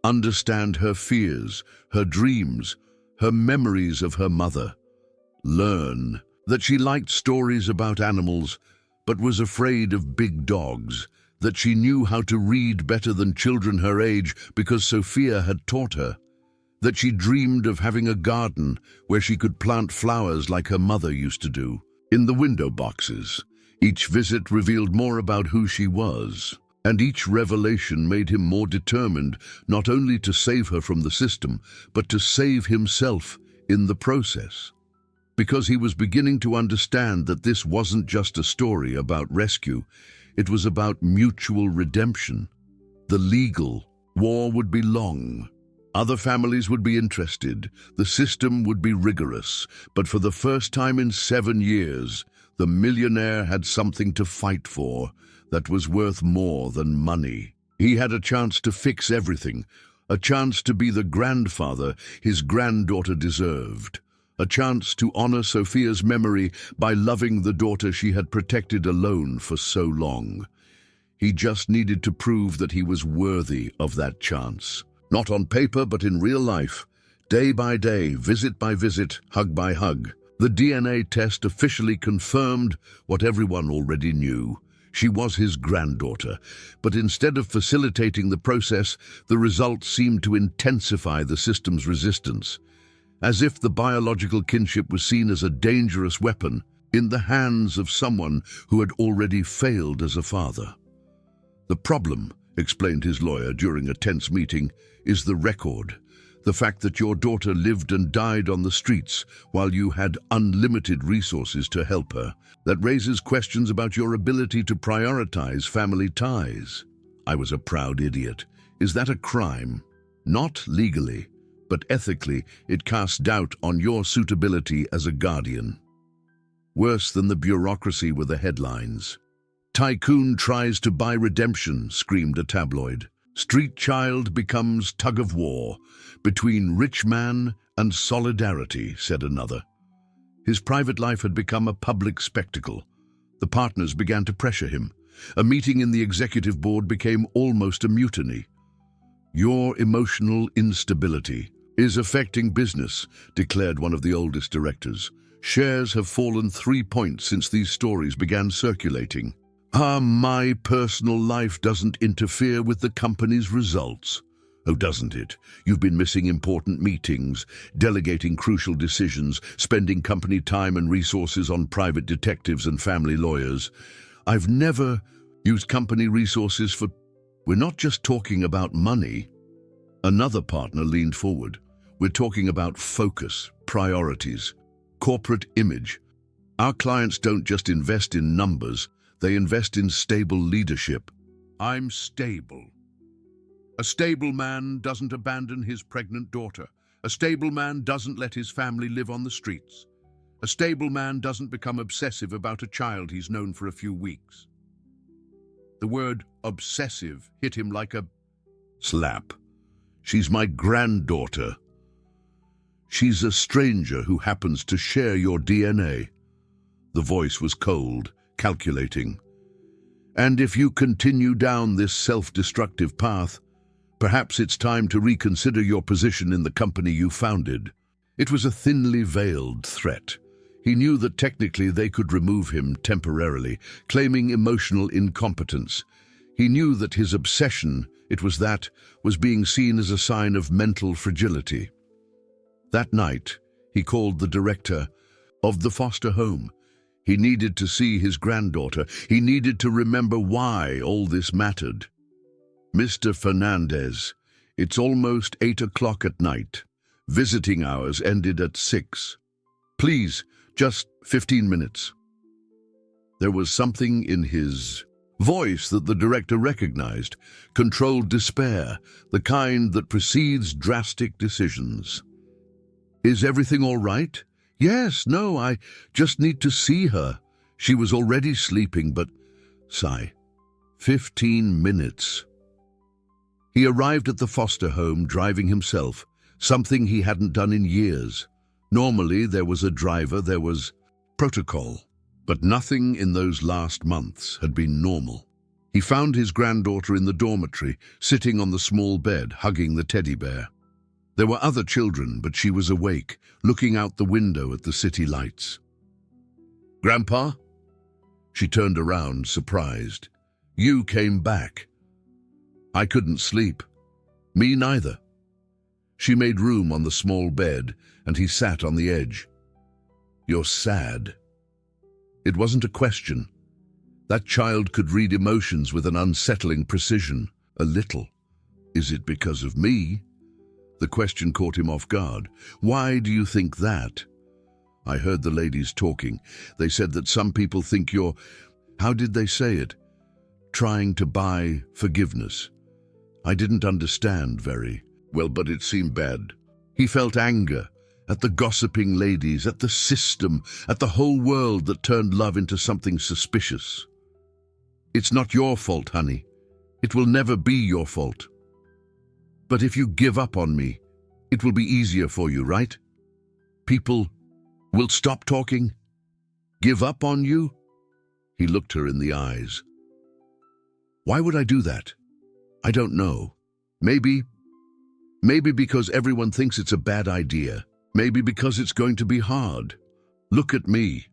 Understand her fears, her dreams, her memories of her mother. Learn that she liked stories about animals, but was afraid of big dogs. That she knew how to read better than children her age because Sophia had taught her. That she dreamed of having a garden where she could plant flowers like her mother used to do. In the window boxes, each visit revealed more about who she was, and each revelation made him more determined not only to save her from the system, but to save himself in the process. Because he was beginning to understand that this wasn't just a story about rescue, it was about mutual redemption. The legal war would be long. Other families would be interested, the system would be rigorous, but for the first time in 7 years, the millionaire had something to fight for that was worth more than money. He had a chance to fix everything, a chance to be the grandfather his granddaughter deserved, A chance to honor Sophia's memory by loving the daughter she had protected alone for so long. He just needed to prove that he was worthy of that chance. Not on paper, but in real life. Day by day, visit by visit, hug by hug. The DNA test officially confirmed what everyone already knew. She was his granddaughter, but instead of facilitating the process, the results seemed to intensify the system's resistance, as if the biological kinship was seen as a dangerous weapon in the hands of someone who had already failed as a father. The problem, explained his lawyer during a tense meeting, is the record. The fact that your daughter lived and died on the streets while you had unlimited resources to help her. That raises questions about your ability to prioritize family ties. I was a proud idiot. Is that a crime? Not legally, but ethically, it casts doubt on your suitability as a guardian. Worse than the bureaucracy were the headlines. Tycoon tries to buy redemption, screamed a tabloid. Street child becomes tug of war between rich man and solidarity, said another. His private life had become a public spectacle. The partners began to pressure him. A meeting in the executive board became almost a mutiny. Your emotional instability is affecting business, declared one of the oldest directors. Shares have fallen 3 points since these stories began circulating. My personal life doesn't interfere with the company's results. Oh, doesn't it? You've been missing important meetings, delegating crucial decisions, spending company time and resources on private detectives and family lawyers. I've never used company resources for... We're not just talking about money. Another partner leaned forward. We're talking about focus, priorities, corporate image. Our clients don't just invest in numbers, they invest in stable leadership. I'm stable. A stable man doesn't abandon his pregnant daughter. A stable man doesn't let his family live on the streets. A stable man doesn't become obsessive about a child he's known for a few weeks. The word obsessive hit him like a slap. She's my granddaughter. She's a stranger who happens to share your DNA. The voice was cold, calculating. And if you continue down this self-destructive path, perhaps it's time to reconsider your position in the company you founded. It was a thinly veiled threat. He knew that technically they could remove him temporarily, claiming emotional incompetence. He knew that his obsession, was being seen as a sign of mental fragility. That night, he called the director of the foster home. He needed to see his granddaughter. He needed to remember why all this mattered. Mr. Fernandez, it's almost 8 o'clock at night. Visiting hours ended at 6. Please, just 15 minutes. There was something in his voice that the director recognized, controlled despair, the kind that precedes drastic decisions. Is everything all right? Yes, no, I just need to see her. She was already sleeping, but... Sigh. 15 minutes. He arrived at the foster home driving himself, something he hadn't done in years. Normally, there was a driver, there was protocol. But nothing in those last months had been normal. He found his granddaughter in the dormitory, sitting on the small bed, hugging the teddy bear. There were other children, but she was awake, looking out the window at the city lights. Grandpa? She turned around, surprised. You came back. I couldn't sleep. Me neither. She made room on the small bed, and he sat on the edge. You're sad. It wasn't a question. That child could read emotions with an unsettling precision, a little. Is it because of me? The question caught him off guard. Why do you think that? I heard the ladies talking. They said that some people think you're, how did they say it? Trying to buy forgiveness. I didn't understand very well, but it seemed bad. He felt anger at the gossiping ladies, at the system, at the whole world that turned love into something suspicious. It's not your fault, honey. It will never be your fault. But if you give up on me, it will be easier for you, right? People Will stop talking? Give up on you? He looked her in the eyes. Why would I do that? I don't know. Maybe because everyone thinks it's a bad idea. Maybe because it's going to be hard. Look at me.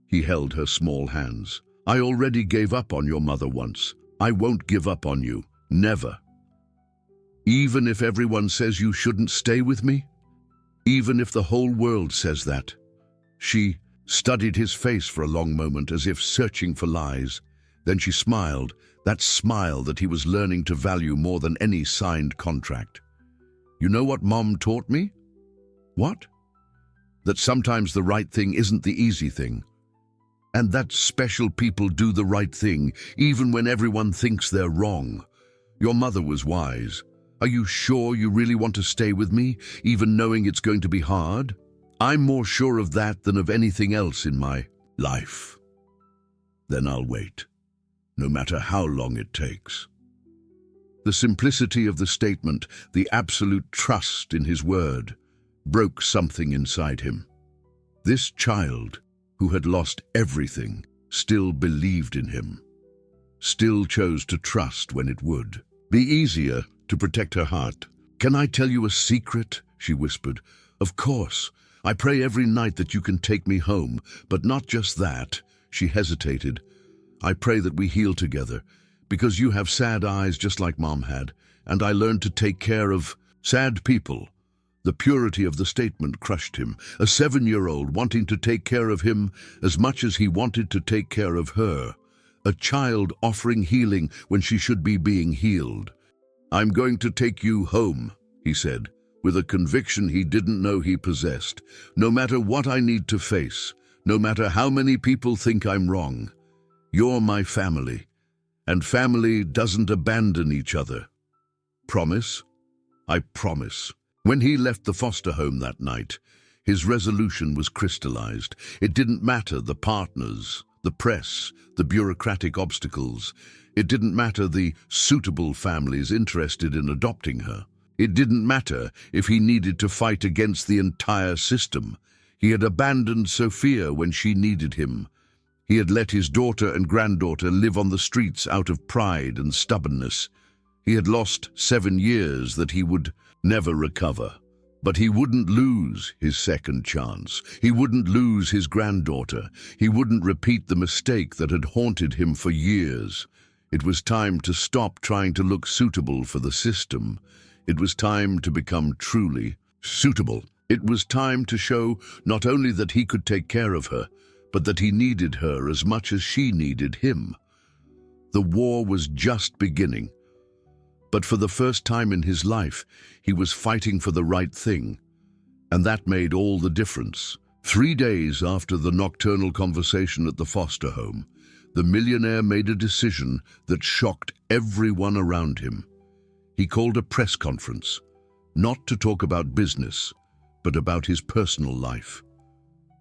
He held her small hands. I already gave up on your mother once. I won't give up on you. Never. Even if everyone says you shouldn't stay with me? Even if the whole world says that? She studied his face for a long moment as if searching for lies. Then she smiled, that smile that he was learning to value more than any signed contract. You know what Mom taught me? What? That sometimes the right thing isn't the easy thing. And that special people do the right thing, even when everyone thinks they're wrong. Your mother was wise. Are you sure you really want to stay with me, even knowing it's going to be hard? I'm more sure of that than of anything else in my life. Then I'll wait, no matter how long it takes. The simplicity of the statement, the absolute trust in his word, broke something inside him. This child, who had lost everything, still believed in him, still chose to trust when it would be easier to protect her heart. Can I tell you a secret? She whispered. Of course. I pray every night that you can take me home, but not just that. She hesitated. I pray that we heal together, because you have sad eyes just like Mom had, and I learned to take care of sad people. The purity of the statement crushed him, a 7-year-old wanting to take care of him as much as he wanted to take care of her, a child offering healing when she should be being healed. I'm going to take you home, he said, with a conviction he didn't know he possessed. No matter what I need to face, no matter how many people think I'm wrong, you're my family, and family doesn't abandon each other. Promise? I promise. When he left the foster home that night, his resolution was crystallized. It didn't matter the partners, the press, the bureaucratic obstacles. It didn't matter the suitable families interested in adopting her. It didn't matter if he needed to fight against the entire system. He had abandoned Sophia when she needed him. He had let his daughter and granddaughter live on the streets out of pride and stubbornness. He had lost 7 years that he would never recover. But he wouldn't lose his second chance. He wouldn't lose his granddaughter. He wouldn't repeat the mistake that had haunted him for years. It was time to stop trying to look suitable for the system. It was time to become truly suitable. It was time to show not only that he could take care of her, but that he needed her as much as she needed him. The war was just beginning. But for the first time in his life, he was fighting for the right thing. And that made all the difference. 3 days after the nocturnal conversation at the foster home, the millionaire made a decision that shocked everyone around him. He called a press conference, not to talk about business, but about his personal life.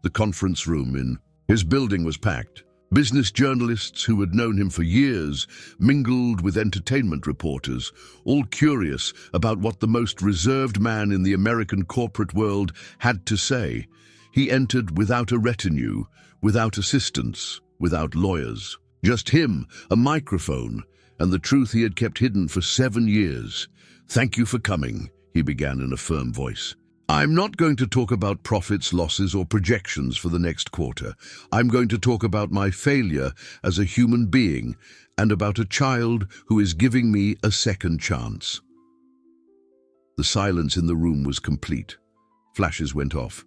The conference room in his building was packed. Business journalists who had known him for years mingled with entertainment reporters, all curious about what the most reserved man in the American corporate world had to say. He entered without a retinue, without assistants, without lawyers. Just him, a microphone, and the truth he had kept hidden for 7 years. Thank you for coming, he began in a firm voice. I'm not going to talk about profits, losses, or projections for the next quarter. I'm going to talk about my failure as a human being and about a child who is giving me a second chance. The silence in the room was complete. Flashes went off.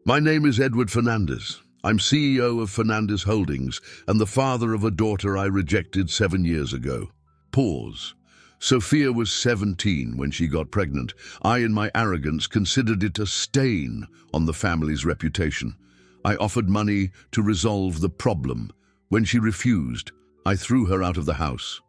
My name is Edward Fernandez. I'm CEO of Fernandez Holdings and the father of a daughter I rejected 7 years ago. Pause. Sophia was 17 when she got pregnant. I, in my arrogance, considered it a stain on the family's reputation. I offered money to resolve the problem. When she refused, I threw her out of the house.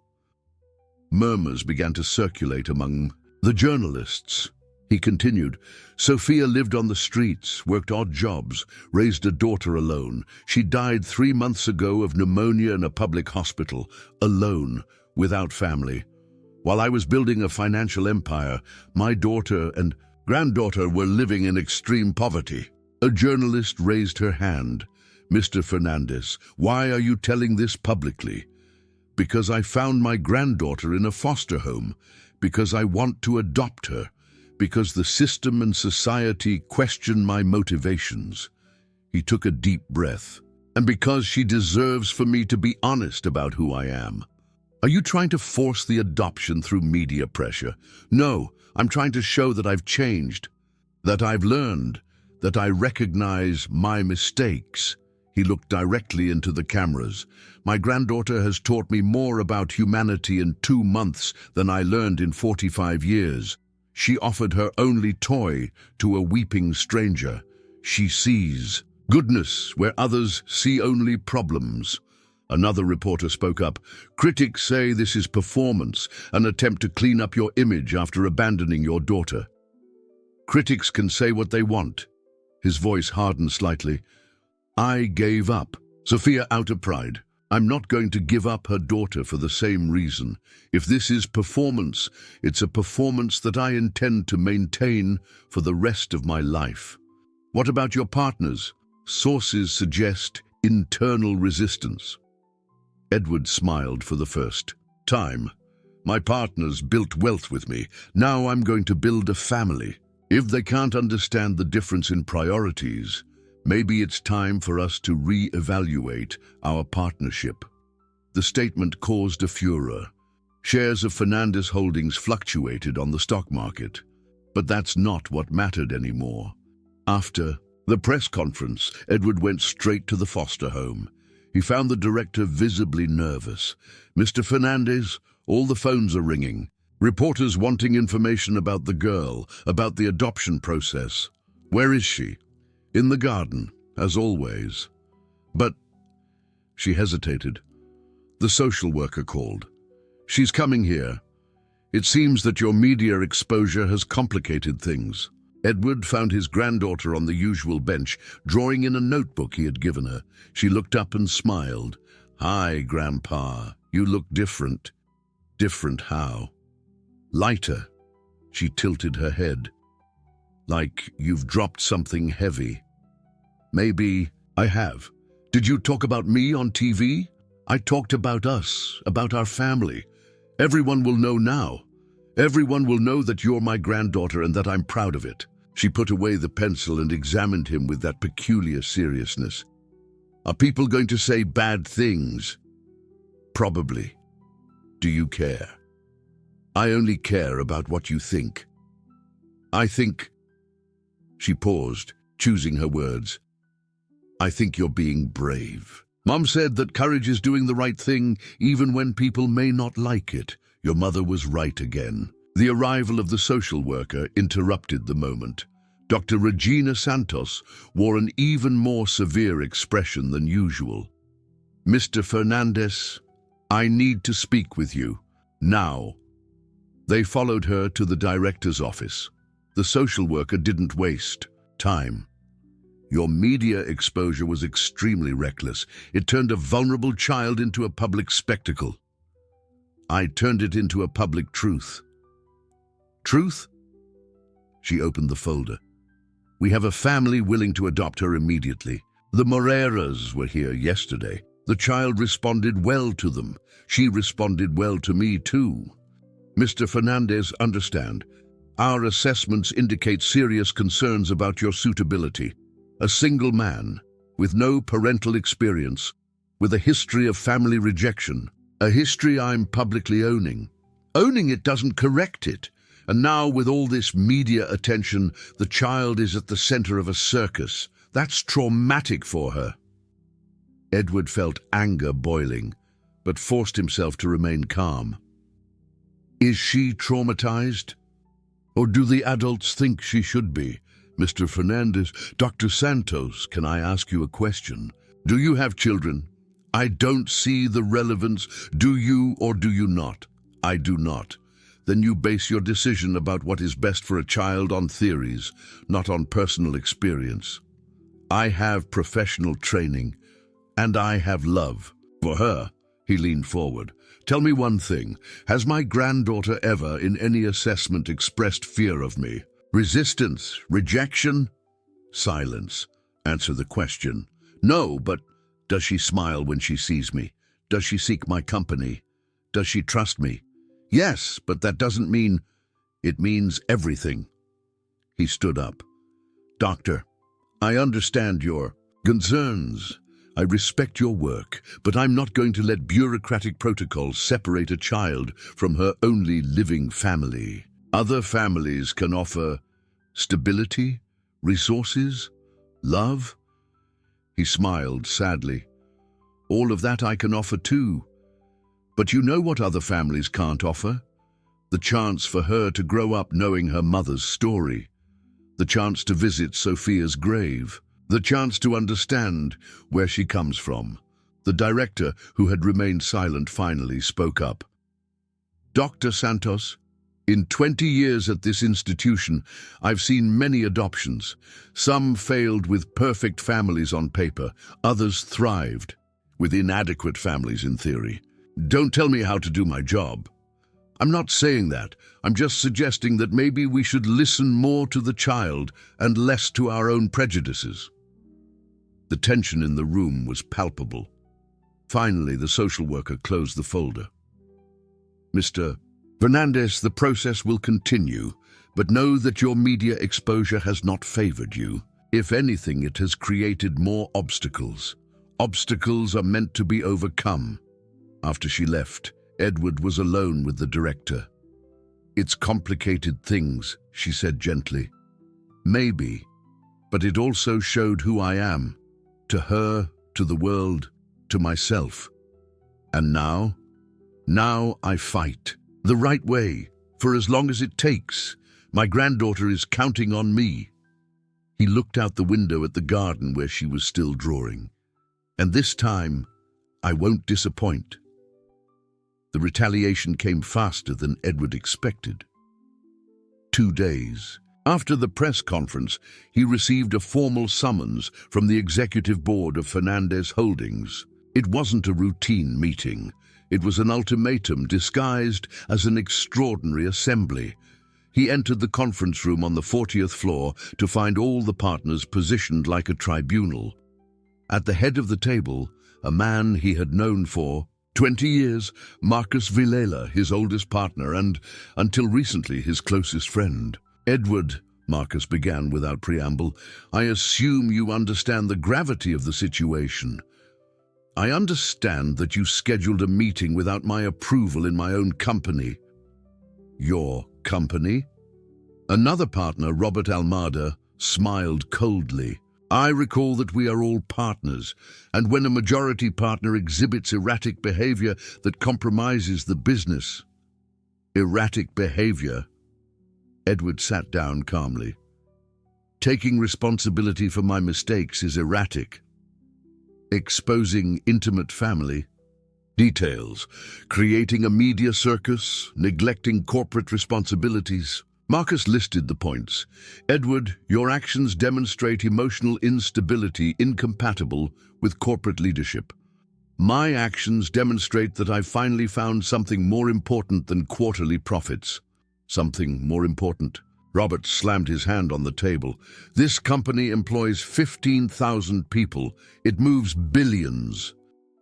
Murmurs began to circulate among the journalists. He continued, Sophia lived on the streets, worked odd jobs, raised a daughter alone. She died 3 months ago of pneumonia in a public hospital, alone, without family. While I was building a financial empire, my daughter and granddaughter were living in extreme poverty. A journalist raised her hand. "Mr. Fernandez, why are you telling this publicly?" "Because I found my granddaughter in a foster home. Because I want to adopt her. Because the system and society question my motivations." He took a deep breath. "And because she deserves for me to be honest about who I am." "Are you trying to force the adoption through media pressure?" "No, I'm trying to show that I've changed, that I've learned, that I recognize my mistakes." He looked directly into the cameras. "My granddaughter has taught me more about humanity in 2 months than I learned in 45 years. She offered her only toy to a weeping stranger. She sees goodness where others see only problems." Another reporter spoke up. "Critics say this is performance, an attempt to clean up your image after abandoning your daughter." "Critics can say what they want." His voice hardened slightly. "I gave up." Sophia out of pride. "I'm not going to give up her daughter for the same reason. If this is performance, it's a performance that I intend to maintain for the rest of my life." "What about your partners?" "Sources suggest internal resistance." Edward smiled for the first time. "My partners built wealth with me. Now I'm going to build a family. If they can't understand the difference in priorities, maybe it's time for us to re-evaluate our partnership." The statement caused a furor. Shares of Fernandez Holdings fluctuated on the stock market. But that's not what mattered anymore. After the press conference, Edward went straight to the foster home. He found the director visibly nervous. "Mr. Fernandez, all the phones are ringing. Reporters wanting information about the girl, about the adoption process. Where is she?" "In the garden, as always." "But—" She hesitated. "The social worker called. She's coming here. It seems that your media exposure has complicated things." Edward found his granddaughter on the usual bench, drawing in a notebook he had given her. She looked up and smiled. "Hi, Grandpa. You look different." "Different how?" "Lighter." She tilted her head. "Like you've dropped something heavy." "Maybe I have. Did you talk about me on TV?" "I talked about us, about our family. Everyone will know now. Everyone will know that you're my granddaughter and that I'm proud of it." She put away the pencil and examined him with that peculiar seriousness. "Are people going to say bad things?" "Probably. Do you care?" "I only care about what you think." "I think—" She paused, choosing her words. "I think you're being brave. Mom said that courage is doing the right thing even when people may not like it. Your mother was right again." The arrival of the social worker interrupted the moment. Dr. Regina Santos wore an even more severe expression than usual. "Mr. Fernandez, I need to speak with you. Now." They followed her to the director's office. The social worker didn't waste time. "Your media exposure was extremely reckless. It turned a vulnerable child into a public spectacle. I turned it into a public truth." "Truth?" She opened the folder. "We have a family willing to adopt her immediately. The Moreiras were here yesterday. The child responded well to them. She responded well to me too. Mr. Fernandez, understand. Our assessments indicate serious concerns about your suitability. A single man, with no parental experience, with a history of family rejection, a history I'm publicly owning. Owning it doesn't correct it. And now, with all this media attention, the child is at the center of a circus. That's traumatic for her." Edward felt anger boiling, but forced himself to remain calm. "Is she traumatized? Or do the adults think she should be? Mr. Fernandez, Dr. Santos, can I ask you a question? Do you have children? I don't see the relevance. Do you or do you not?" "I do not." "Then you base your decision about what is best for a child on theories, not on personal experience. I have professional training, and I have love for her." He leaned forward. "Tell me one thing. Has my granddaughter ever, in any assessment, expressed fear of me? Resistance? Rejection?" Silence. Answer the question. No, but does she smile when she sees me? Does she seek my company? Does she trust me? Yes, but that doesn't mean... It means everything. He stood up. Doctor, I understand your concerns. I respect your work, but I'm not going to let bureaucratic protocols separate a child from her only living family. Other families can offer stability, resources, love. He smiled sadly. All of that I can offer too. But you know what other families can't offer? The chance for her to grow up knowing her mother's story. The chance to visit Sophia's grave. The chance to understand where she comes from. The director, who had remained silent, finally spoke up. Dr. Santos, in 20 years at this institution, I've seen many adoptions. Some failed with perfect families on paper. Others thrived with inadequate families in theory. Don't tell me how to do my job. I'm not saying that. I'm just suggesting that maybe we should listen more to the child and less to our own prejudices. The tension in the room was palpable. Finally, the social worker closed the folder. Mr. Fernandez, the process will continue, but know that your media exposure has not favored you. If anything, it has created more obstacles. Obstacles are meant to be overcome. After she left, Edward was alone with the director. It's complicated things, she said gently. Maybe, but it also showed who I am. To her, to the world, to myself. And now I fight. The right way, for as long as it takes. My granddaughter is counting on me. He looked out the window at the garden where she was still drawing. And this time, I won't disappoint. The retaliation came faster than Edward expected. 2 days. After the press conference, he received a formal summons from the executive board of Fernandez Holdings. It wasn't a routine meeting. It was an ultimatum disguised as an extraordinary assembly. He entered the conference room on the 40th floor to find all the partners positioned like a tribunal. At the head of the table, a man he had known for 20 years, Marcus Villela, his oldest partner and, until recently, his closest friend. Edward, Marcus began without preamble, I assume you understand the gravity of the situation. I understand that you scheduled a meeting without my approval in my own company. Your company? Another partner, Robert Almada, smiled coldly. I recall that we are all partners, and when a majority partner exhibits erratic behavior that compromises the business. Erratic behavior? Edward sat down calmly. Taking responsibility for my mistakes is erratic. Exposing intimate family details, creating a media circus, neglecting corporate responsibilities. Marcus listed the points. Edward, your actions demonstrate emotional instability incompatible with corporate leadership. My actions demonstrate that I've finally found something more important than quarterly profits. Something more important. Robert slammed his hand on the table. This company employs 15,000 people. It moves billions.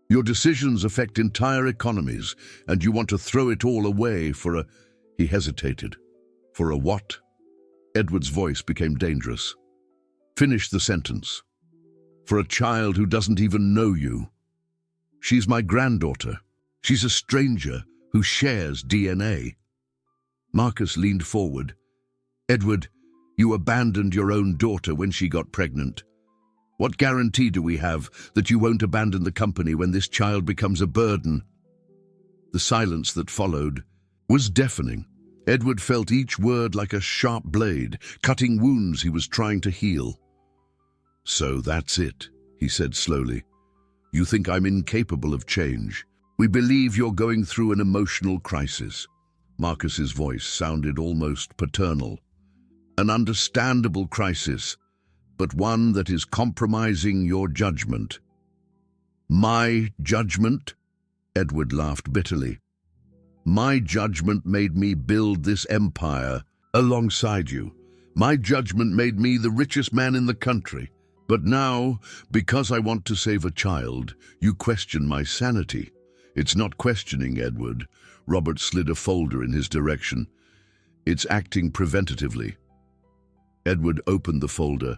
Your decisions affect entire economies, and you want to throw it all away for a... He hesitated. For a what? Edward's voice became dangerous. Finish the sentence. For a child who doesn't even know you. She's my granddaughter. She's a stranger who shares DNA. Marcus leaned forward. Edward, you abandoned your own daughter when she got pregnant. What guarantee do we have that you won't abandon the company when this child becomes a burden? The silence that followed was deafening. Edward felt each word like a sharp blade, cutting wounds he was trying to heal. So that's it, he said slowly. You think I'm incapable of change. We believe you're going through an emotional crisis. Marcus's voice sounded almost paternal. An understandable crisis, but one that is compromising your judgment. My judgment? Edward laughed bitterly. My judgment made me build this empire alongside you. My judgment made me the richest man in the country. But now, because I want to save a child, you question my sanity. It's not questioning, Edward. Robert slid a folder in his direction. It's acting preventatively. Edward opened the folder.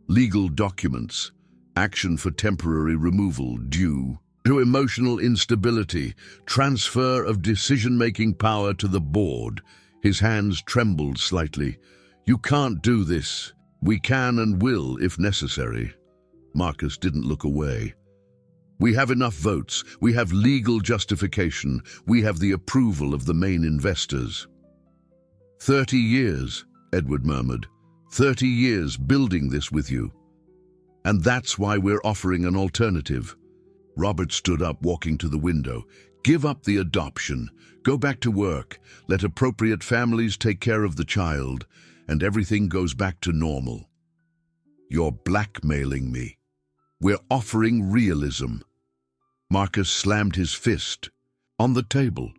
Legal documents. Action for temporary removal due to emotional instability. Transfer of decision-making power to the board. His hands trembled slightly. You can't do this. We can and will if necessary. Marcus didn't look away. We have enough votes. We have legal justification. We have the approval of the main investors. 30 years, Edward murmured. 30 years building this with you. And that's why we're offering an alternative. Robert stood up, walking to the window. Give up the adoption. Go back to work. Let appropriate families take care of the child, and everything goes back to normal. You're blackmailing me. We're offering realism. Marcus slammed his fist on the table.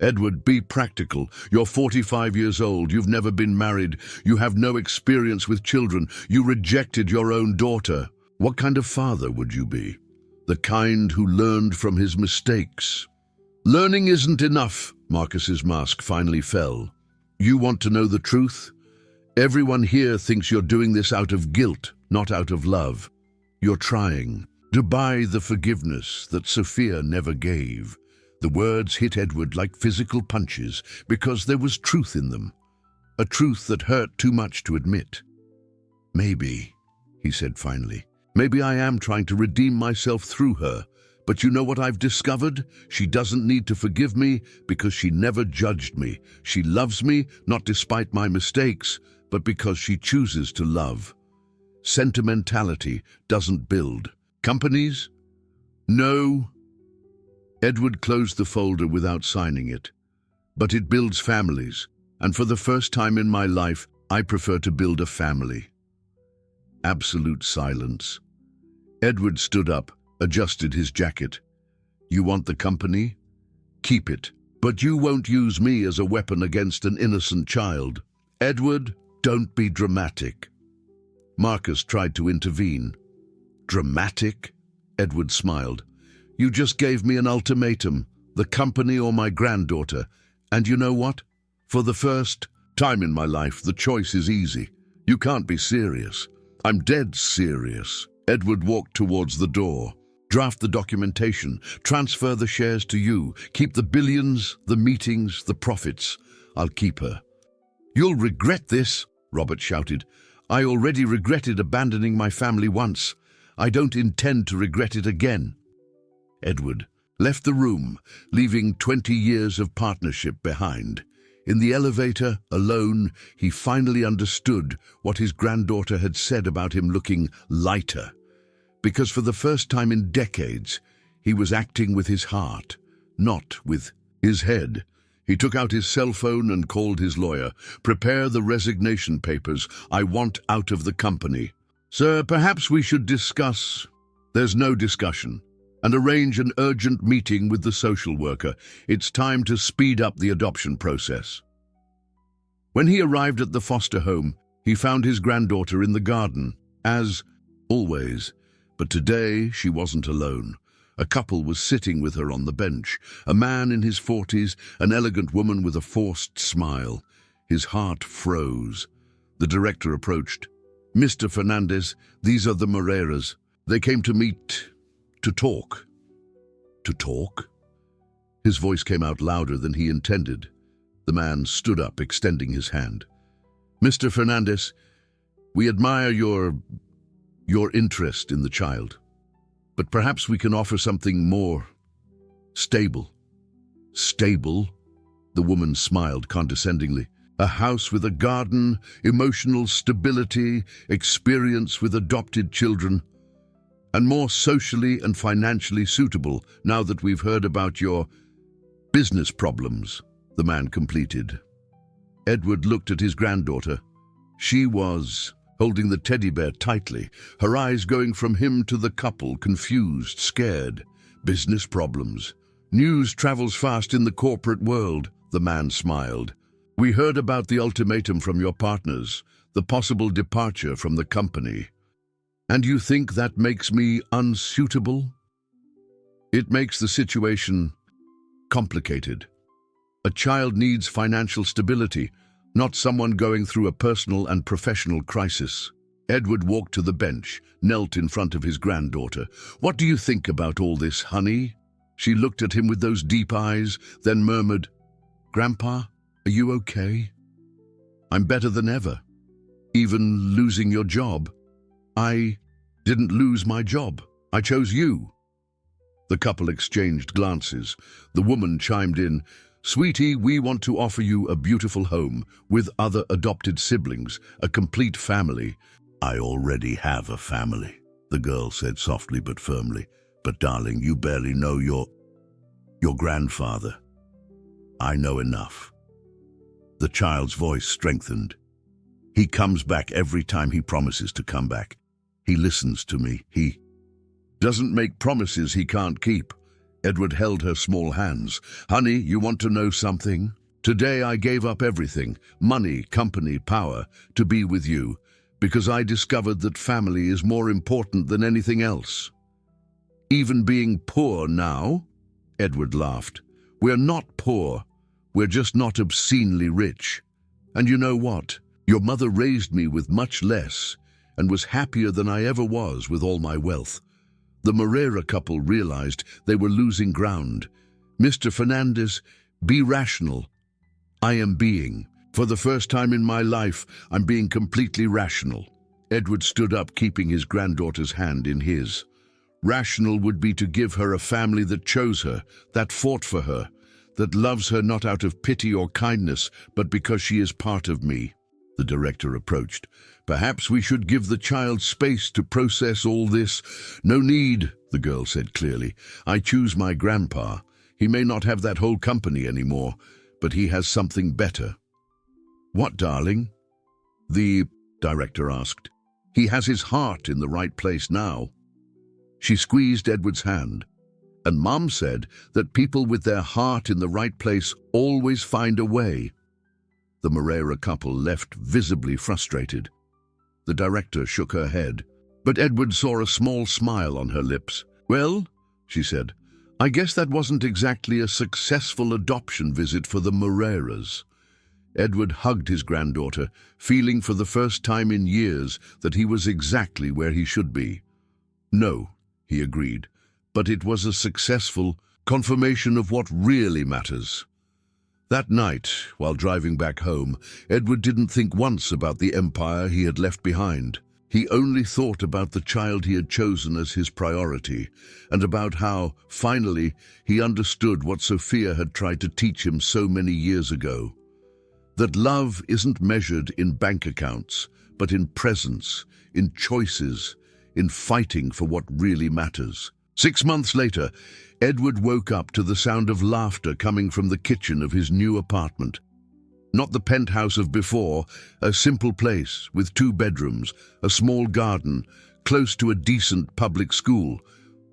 Edward, be practical. You're 45 years old. You've never been married. You have no experience with children. You rejected your own daughter. What kind of father would you be? The kind who learned from his mistakes. Learning isn't enough. Marcus's mask finally fell. You want to know the truth? Everyone here thinks you're doing this out of guilt, not out of love. You're trying to buy the forgiveness that Sophia never gave. The words hit Edward like physical punches because there was truth in them, a truth that hurt too much to admit. Maybe, he said finally, maybe I am trying to redeem myself through her, but you know what I've discovered? She doesn't need to forgive me because she never judged me. She loves me, not despite my mistakes, but because she chooses to love. Sentimentality doesn't build companies. No. Edward closed the folder without signing it. But it builds families, and for the first time in my life, I prefer to build a family. Absolute silence. Edward stood up, adjusted his jacket. You want the company? Keep it, but you won't use me as a weapon against an innocent child. Edward, don't be dramatic. Marcus tried to intervene. Dramatic? Edward smiled. You just gave me an ultimatum, the company or my granddaughter. And you know what? For the first time in my life, the choice is easy. You can't be serious. I'm dead serious. Edward walked towards the door. Draft the documentation. Transfer the shares to you. Keep the billions, the meetings, the profits. I'll keep her. You'll regret this, Robert shouted. I already regretted abandoning my family once. I don't intend to regret it again. Edward left the room, leaving 20 years of partnership behind. In the elevator, alone, he finally understood what his granddaughter had said about him looking lighter. Because for the first time in decades, he was acting with his heart, not with his head. He took out his cell phone and called his lawyer. Prepare the resignation papers. I want out of the company. Sir, perhaps we should discuss. There's no discussion. And arrange an urgent meeting with the social worker. It's time to speed up the adoption process. When he arrived at the foster home, he found his granddaughter in the garden, as always. But today she wasn't alone. A couple was sitting with her on the bench, a man in his 40s, an elegant woman with a forced smile. His heart froze. The director approached. Mr. Fernandez, these are the Moreiras. They came to meet, to talk. To talk? His voice came out louder than he intended. The man stood up, extending his hand. Mr. Fernandez, we admire your interest in the child. But perhaps we can offer something more stable. Stable? The woman smiled condescendingly. A house with a garden, emotional stability, experience with adopted children, and more socially and financially suitable now that we've heard about your business problems, the man completed. Edward looked at his granddaughter. She was holding the teddy bear tightly, her eyes going from him to the couple, confused, scared. Business problems. News travels fast in the corporate world, the man smiled. We heard about the ultimatum from your partners, the possible departure from the company. And you think that makes me unsuitable? It makes the situation complicated. A child needs financial stability, not someone going through a personal and professional crisis. Edward walked to the bench, knelt in front of his granddaughter. "What do you think about all this, honey?" She looked at him with those deep eyes, then murmured, "Grandpa, are you okay?" "I'm better than ever. Even losing your job." "I didn't lose my job. I chose you." The couple exchanged glances. The woman chimed in, "Sweetie, we want to offer you a beautiful home with other adopted siblings, a complete family." "I already have a family," the girl said softly but firmly. "But darling, you barely know your grandfather." "I know enough." The child's voice strengthened. "He comes back every time he promises to come back. He listens to me. He doesn't make promises he can't keep." Edward held her small hands. "Honey, you want to know something? Today I gave up everything, money, company, power, to be with you, because I discovered that family is more important than anything else." "Even being poor now?" Edward laughed. "We're not poor. We're just not obscenely rich. And you know what? Your mother raised me with much less and was happier than I ever was with all my wealth." The Moreira couple realized they were losing ground. "Mr. Fernandez, be rational." "I am being. For the first time in my life, I'm being completely rational." Edward stood up, keeping his granddaughter's hand in his. "Rational would be to give her a family that chose her, that fought for her, that loves her not out of pity or kindness, but because she is part of me." The director approached. "Perhaps we should give the child space to process all this." "No need," the girl said clearly. "I choose my grandpa. He may not have that whole company anymore, but he has something better." "What, darling?" the director asked. "He has his heart in the right place now." She squeezed Edward's hand. "And Mom said that people with their heart in the right place always find a way." The Moreira couple left visibly frustrated. The director shook her head, but Edward saw a small smile on her lips. "Well," she said, "I guess that wasn't exactly a successful adoption visit for the Moreiras." Edward hugged his granddaughter, feeling for the first time in years that he was exactly where he should be. "No," he agreed, "but it was a successful confirmation of what really matters." That night, while driving back home, Edward didn't think once about the empire he had left behind. He only thought about the child he had chosen as his priority, and about how, finally, he understood what Sophia had tried to teach him so many years ago. That love isn't measured in bank accounts, but in presence, in choices, in fighting for what really matters. 6 months later, Edward woke up to the sound of laughter coming from the kitchen of his new apartment. Not the penthouse of before, a simple place with 2 bedrooms, a small garden, close to a decent public school,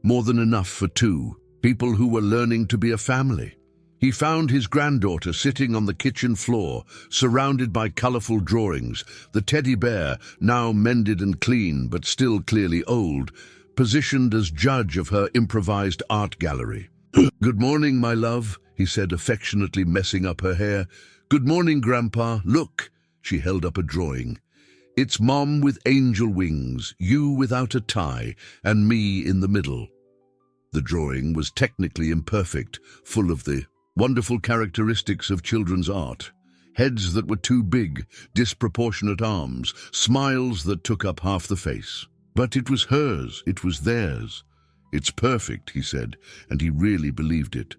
more than enough for 2 people who were learning to be a family. He found his granddaughter sitting on the kitchen floor, surrounded by colorful drawings, the teddy bear, now mended and clean but still clearly old, positioned as judge of her improvised art gallery. "Good morning, my love," he said, affectionately messing up her hair. "Good morning, Grandpa. Look." She held up a drawing. "It's Mom with angel wings, you without a tie, and me in the middle." The drawing was technically imperfect, full of the wonderful characteristics of children's art. Heads that were too big, disproportionate arms, smiles that took up half the face. But it was hers, it was theirs. "It's perfect," he said, and he really believed it.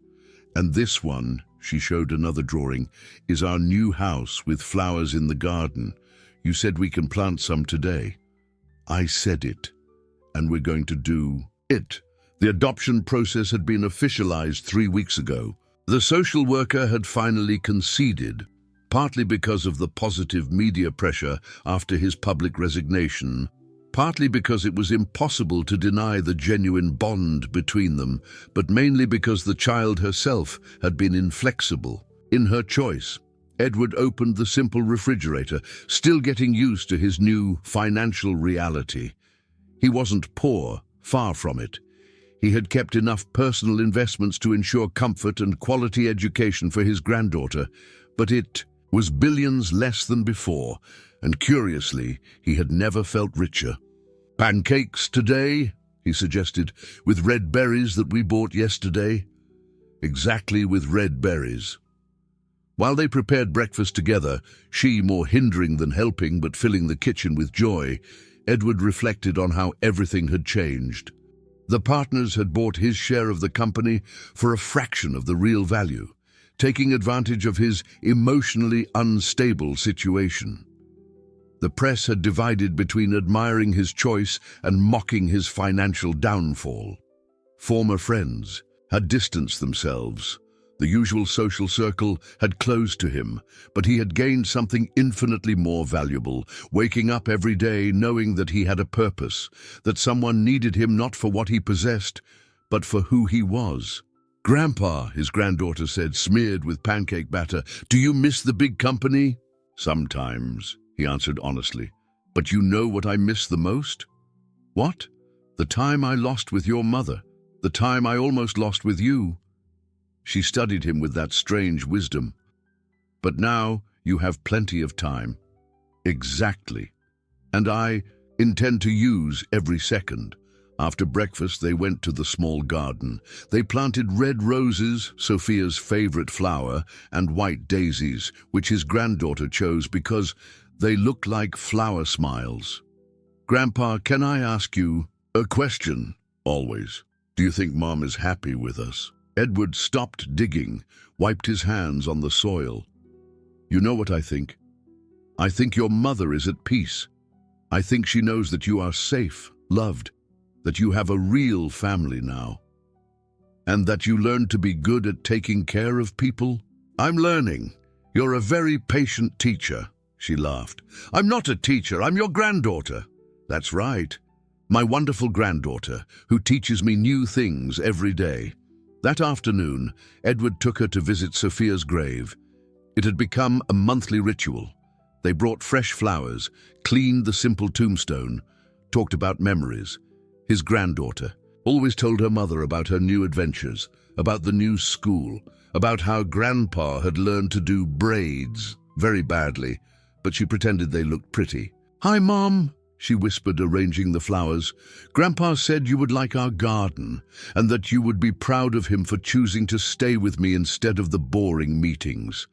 "And this one," she showed another drawing, "is our new house with flowers in the garden. You said we can plant some today." "I said it, and we're going to do it." The adoption process had been officialized 3 weeks ago. The social worker had finally conceded, partly because of the positive media pressure after his public resignation, partly because it was impossible to deny the genuine bond between them, but mainly because the child herself had been inflexible in her choice. Edward opened the simple refrigerator, still getting used to his new financial reality. He wasn't poor, far from it. He had kept enough personal investments to ensure comfort and quality education for his granddaughter, but it was billions less than before, and curiously, he had never felt richer. "Pancakes today," he suggested, "with red berries that we bought yesterday." Exactly, with red berries. While they prepared breakfast together, she more hindering than helping but filling the kitchen with joy, Edward reflected on how everything had changed. The partners had bought his share of the company for a fraction of the real value, taking advantage of his emotionally unstable situation. The press had divided between admiring his choice and mocking his financial downfall. Former friends had distanced themselves. The usual social circle had closed to him, but he had gained something infinitely more valuable, waking up every day knowing that he had a purpose, that someone needed him not for what he possessed, but for who he was. "Grandpa," his granddaughter said, smeared with pancake batter, "do you miss the big company?" "Sometimes," he answered honestly. "But you know what I miss the most?" "What?" "The time I lost with your mother, the time I almost lost with you." She studied him with that strange wisdom. "But now you have plenty of time." "Exactly. And I intend to use every second." After breakfast, they went to the small garden. They planted red roses, Sophia's favorite flower, and white daisies, which his granddaughter chose because they looked like flower smiles. "Grandpa, can I ask you a question?" "Always. Do you think Mom is happy with us?" Edward stopped digging, wiped his hands on the soil. "You know what I think? I think your mother is at peace. I think she knows that you are safe, loved, that you have a real family now, and that you learned to be good at taking care of people." "I'm learning. You're a very patient teacher," she laughed. "I'm not a teacher, I'm your granddaughter." "That's right. My wonderful granddaughter, who teaches me new things every day." That afternoon, Edward took her to visit Sophia's grave. It had become a monthly ritual. They brought fresh flowers, cleaned the simple tombstone, talked about memories. His granddaughter always told her mother about her new adventures, about the new school, about how Grandpa had learned to do braids very badly, but she pretended they looked pretty. "Hi, Mom," she whispered, arranging the flowers. "Grandpa said you would like our garden, and that you would be proud of him for choosing to stay with me instead of the boring meetings."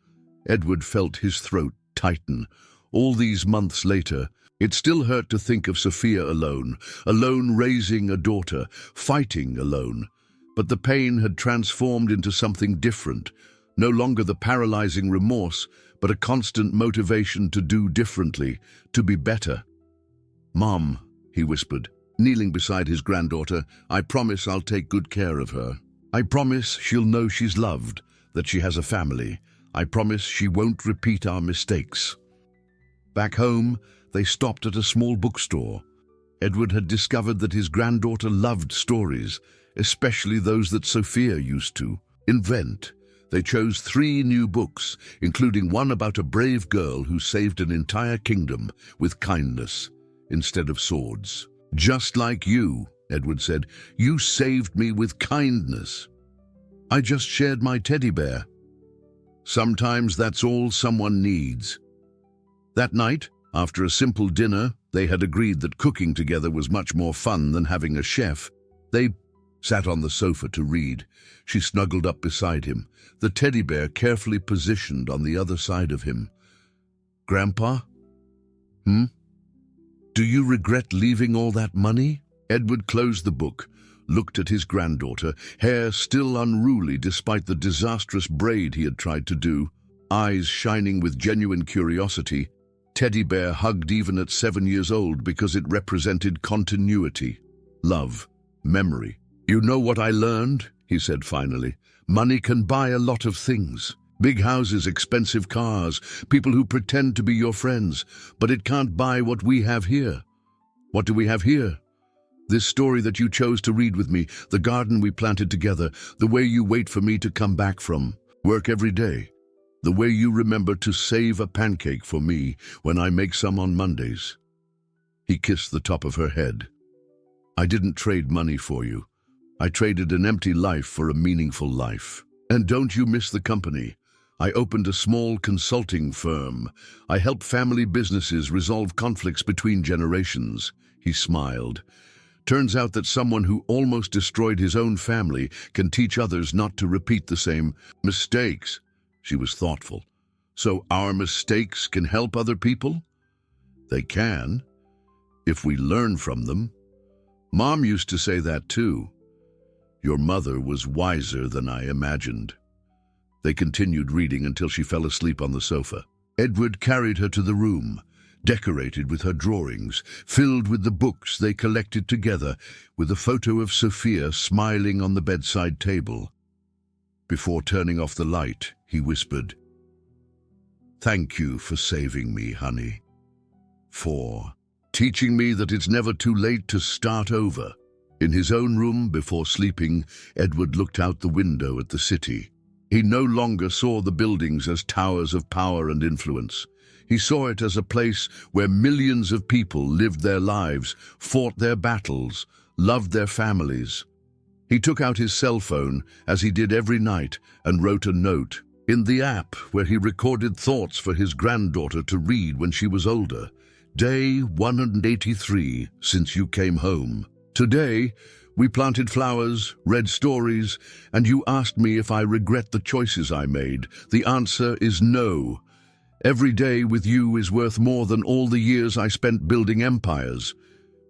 Edward felt his throat tighten. All these months later, it still hurt to think of Sophia alone raising a daughter, fighting alone. But the pain had transformed into something different, no longer the paralyzing remorse, but a constant motivation to do differently, to be better. "Mom," he whispered, kneeling beside his granddaughter, "I promise I'll take good care of her. I promise she'll know she's loved, that she has a family. I promise she won't repeat our mistakes." Back home, they stopped at a small bookstore. Edward had discovered that his granddaughter loved stories, especially those that Sophia used to invent. They chose 3 new books, including one about a brave girl who saved an entire kingdom with kindness instead of swords. "Just like you," Edward said, "you saved me with kindness. I just shared my teddy bear. Sometimes that's all someone needs." That night, after a simple dinner, they had agreed that cooking together was much more fun than having a chef. They sat on the sofa to read. She snuggled up beside him, the teddy bear carefully positioned on the other side of him. "Grandpa? Do you regret leaving all that money?" Edward closed the book, looked at his granddaughter, hair still unruly despite the disastrous braid he had tried to do, eyes shining with genuine curiosity. Teddy bear hugged even at 7 years old because it represented continuity, love, memory. "You know what I learned?" he said finally. "Money can buy a lot of things. Big houses, expensive cars, people who pretend to be your friends, but it can't buy what we have here." "What do we have here?" "This story that you chose to read with me, the garden we planted together, the way you wait for me to come back from work every day." The way you remember to save a pancake for me when I make some on Mondays." He kissed the top of her head. "I didn't trade money for you. I traded an empty life for a meaningful life. And don't you miss the company? I opened a small consulting firm. I help family businesses resolve conflicts between generations." He smiled. "Turns out that someone who almost destroyed his own family can teach others not to repeat the same mistakes." She was thoughtful. "So our mistakes can help other people?" "They can, if we learn from them. Mom used to say that too. Your mother was wiser than I imagined." They continued reading until she fell asleep on the sofa. Edward carried her to the room, decorated with her drawings, filled with the books they collected together, with a photo of Sophia smiling on the bedside table. Before turning off the light, he whispered, "Thank you for saving me, honey. For teaching me that it's never too late to start over." In his own room before sleeping, Edward looked out the window at the city. He no longer saw the buildings as towers of power and influence. He saw it as a place where millions of people lived their lives, fought their battles, loved their families. He took out his cell phone, as he did every night, and wrote a note. In the app where he recorded thoughts for his granddaughter to read when she was older. "Day 183 since you came home. Today, we planted flowers, read stories, and you asked me if I regret the choices I made. The answer is no. Every day with you is worth more than all the years I spent building empires.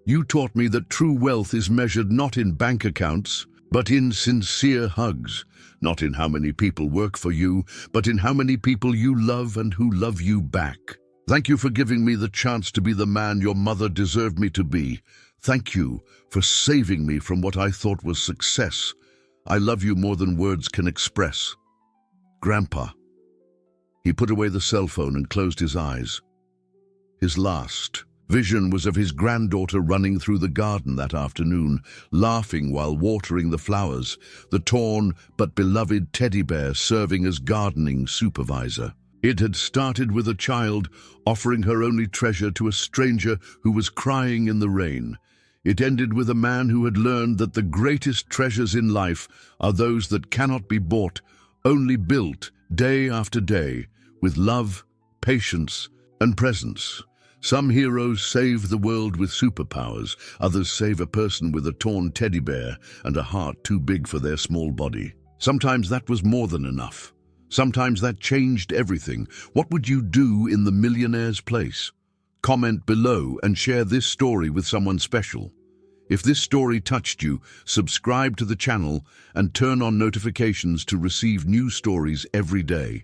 You taught me that true wealth is measured not in bank accounts, but in sincere hugs, not in how many people work for you, but in how many people you love and who love you back. Thank you for giving me the chance to be the man your mother deserved me to be. Thank you for saving me from what I thought was success. I love you more than words can express. Grandpa." He put away the cell phone and closed his eyes. His last vision was of his granddaughter running through the garden that afternoon, laughing while watering the flowers, the torn but beloved teddy bear serving as gardening supervisor. It had started with a child offering her only treasure to a stranger who was crying in the rain. It ended with a man who had learned that the greatest treasures in life are those that cannot be bought, only built day after day, with love, patience, and presence. Some heroes save the world with superpowers, others save a person with a torn teddy bear and a heart too big for their small body. Sometimes that was more than enough. Sometimes that changed everything. What would you do in the millionaire's place? Comment below and share this story with someone special. If this story touched you, subscribe to the channel and turn on notifications to receive new stories every day.